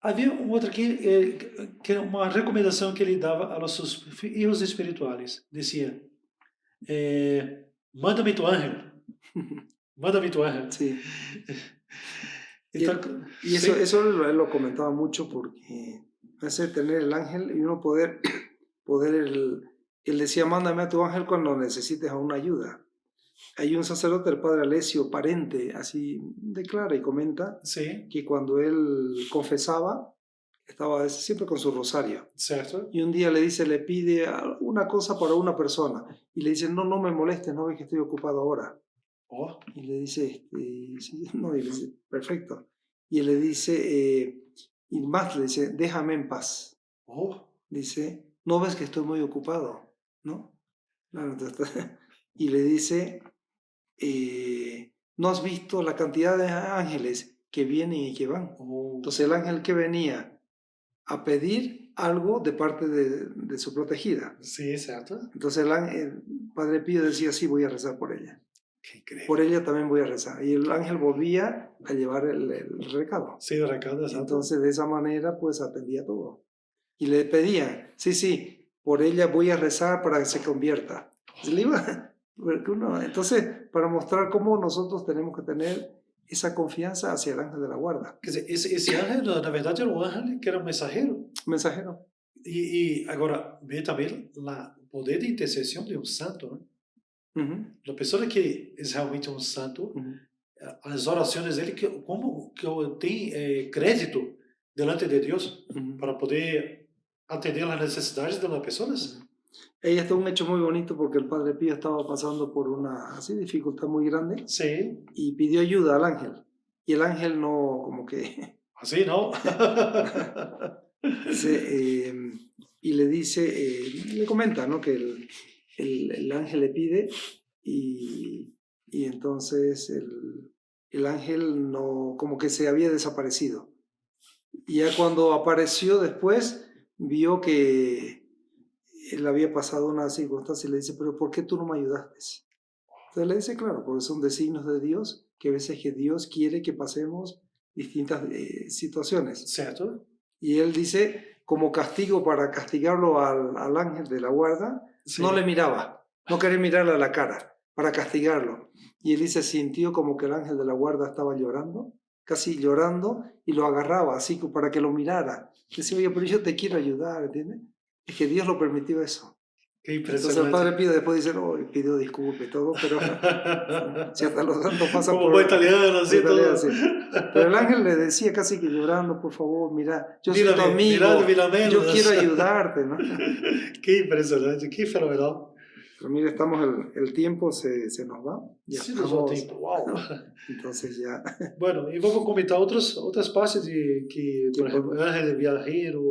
Speaker 3: Havia um outro aqui, que é uma recomendação que ele dava a nossos filhos espirituais. Dizia, manda-me tu ángel. Manda-me tu ángel.
Speaker 1: Sí.
Speaker 3: Entonces,
Speaker 1: y eso él lo comentaba mucho porque hace tener el ángel y uno poder él decía, mándame a tu ángel cuando necesites a una ayuda. Hay un sacerdote, el padre Alessio Parente, así declara y comenta
Speaker 3: sí,
Speaker 1: que cuando él confesaba, estaba siempre con su rosario.
Speaker 3: certo.
Speaker 1: Y un día le pide una cosa para una persona. Y le dice, no me molestes, no ves que estoy ocupado ahora.
Speaker 3: Oh,
Speaker 1: Y le dice, sí, no, y le dice, perfecto. Y él le dice, y más le dice, déjame en paz.
Speaker 3: oh,
Speaker 1: Dice, no ves que estoy muy ocupado, ¿no? Y le dice, no has visto la cantidad de ángeles que vienen y que van.
Speaker 3: oh.
Speaker 1: Entonces el ángel que venía a pedir algo de parte de su protegida.
Speaker 3: Sí, certo.
Speaker 1: Entonces el Padre Pío decía, sí, voy a rezar por ella.
Speaker 3: Qué increíble.
Speaker 1: Por ella también voy a rezar. Y el ángel volvía a llevar el recado.
Speaker 3: Sí, el recado, exacto.
Speaker 1: Entonces de esa manera pues atendía todo. Y le pedía, sí, por ella voy a rezar para que se convierta. Entonces, para mostrar cómo nosotros tenemos que tener esa confianza hacia el ángel de la guarda.
Speaker 3: Quer dizer, esse ángel, na verdade, era um ángel que era um mensageiro.
Speaker 1: Mensajero.
Speaker 3: E agora, vê também o poder de intercessão de um santo, né? A pessoa que é realmente um santo, as orações dele, como que tem crédito delante de Deus para poder atender as necessidades das pessoas.
Speaker 1: Ella está un hecho muy bonito porque el Padre Pío estaba pasando por una así dificultad muy grande
Speaker 3: Sí.
Speaker 1: y pidió ayuda al ángel. Y el ángel no, como que...
Speaker 3: Así, ¿no?
Speaker 1: y le dice, le comenta, ¿no? Que el ángel le pide y entonces el ángel no, como que se había desaparecido. Y ya cuando apareció después, vio que él había pasado una circunstancia y le dice, pero ¿por qué tú no me ayudaste? Entonces le dice, claro, porque son designios de Dios, que a veces que Dios quiere que pasemos distintas situaciones.
Speaker 3: Certo.
Speaker 1: Y él dice, como castigo para castigarlo al ángel de la guarda, sí, no le miraba, no quería mirarle a la cara, para castigarlo. Y él dice, sintió como que el ángel de la guarda estaba llorando, casi llorando, y lo agarraba así para que lo mirara. Decía, oye, pero yo te quiero ayudar, ¿entiendes? Es que Dios lo permitió eso.
Speaker 3: Qué
Speaker 1: Entonces el Padre Pío después dice, oh, pidió disculpas y todo, pero si hasta los santos pasan
Speaker 3: como
Speaker 1: por...
Speaker 3: buen italiano, así todo.
Speaker 1: Así. Pero el ángel le decía casi que llorando, por favor, mira, yo soy tu amigo, yo quiero ayudarte, ¿no?
Speaker 3: Qué impresionante, qué fenomenal.
Speaker 1: Pero mira, el tiempo se nos va. Ya
Speaker 3: sí, nos va el tiempo, wow.
Speaker 1: Entonces ya...
Speaker 3: Bueno, y vamos a comentar otras partes que por ejemplo, ángel de viajero,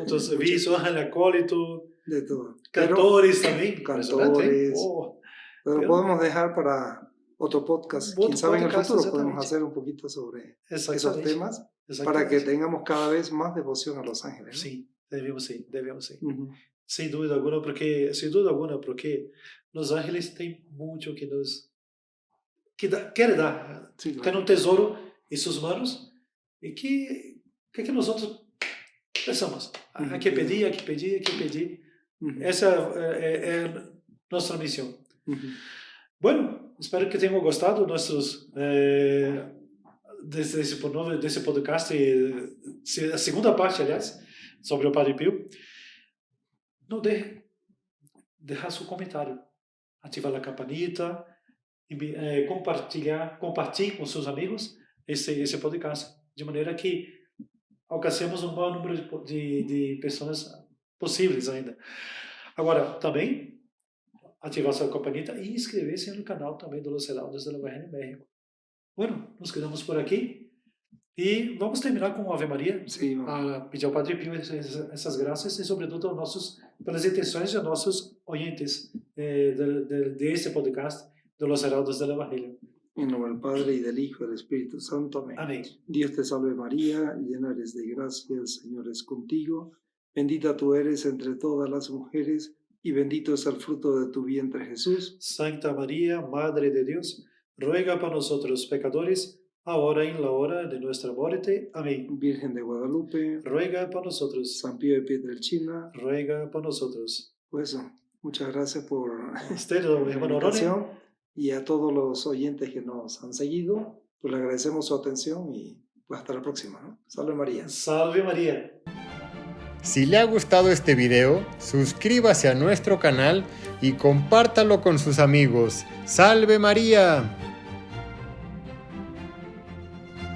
Speaker 3: otros servicios, ángel acólito,
Speaker 1: de todo.
Speaker 3: Cantores también.
Speaker 1: Cantores.
Speaker 3: Oh,
Speaker 1: pero podemos dejar para otro podcast. Quién sabe en el futuro podemos hacer un poquito sobre esos temas para que tengamos cada vez más devoción a los ángeles, ¿no?
Speaker 3: Sí, debemos ser. Sem dúvida alguna, porque los ángeles têm muito que nos quer dar, sí, claro. Tem um tesouro em suas mãos e que nós outros pensamos, hay que pedir. Essa é nossa missão. Bueno, espero que tenham gostado desse podcast, a segunda parte, aliás, sobre o Padre Pio. Não deixar seu comentário, ativar a campanita, compartilhe com seus amigos esse podcast, de maneira que alcancemos um bom número de pessoas possíveis ainda. Agora, também, ativar sua campanita e inscrever-se no canal também do Los Heraldos del Evangelio en México. Bueno, nos quedamos por aqui e vamos terminar com uma Ave Maria, a pedir ao Padre Pio essas graças e, sobretudo, pelas intenções de nossos oyentes de este podcast de Los Heraldos del Evangelio.
Speaker 1: En nombre del Padre, y del Hijo, y del Espíritu Santo. Amén.
Speaker 3: Amén.
Speaker 1: Dios te salve María, llena eres de gracia, el Señor es contigo. Bendita tú eres entre todas las mujeres, y bendito es el fruto de tu vientre Jesús.
Speaker 3: Santa María, Madre de Dios, ruega por nosotros pecadores, ahora y en la hora de nuestra muerte. Amén.
Speaker 1: Virgen de Guadalupe,
Speaker 3: ruega por nosotros.
Speaker 1: San Pío de Pietrelcina,
Speaker 3: ruega por nosotros.
Speaker 1: Pues muchas gracias por
Speaker 3: la invitación.
Speaker 1: Y a todos los oyentes que nos han seguido, pues le agradecemos su atención y pues hasta la próxima, ¿no? Salve María.
Speaker 3: Salve María.
Speaker 2: Si le ha gustado este video, suscríbase a nuestro canal y compártalo con sus amigos. ¡Salve María!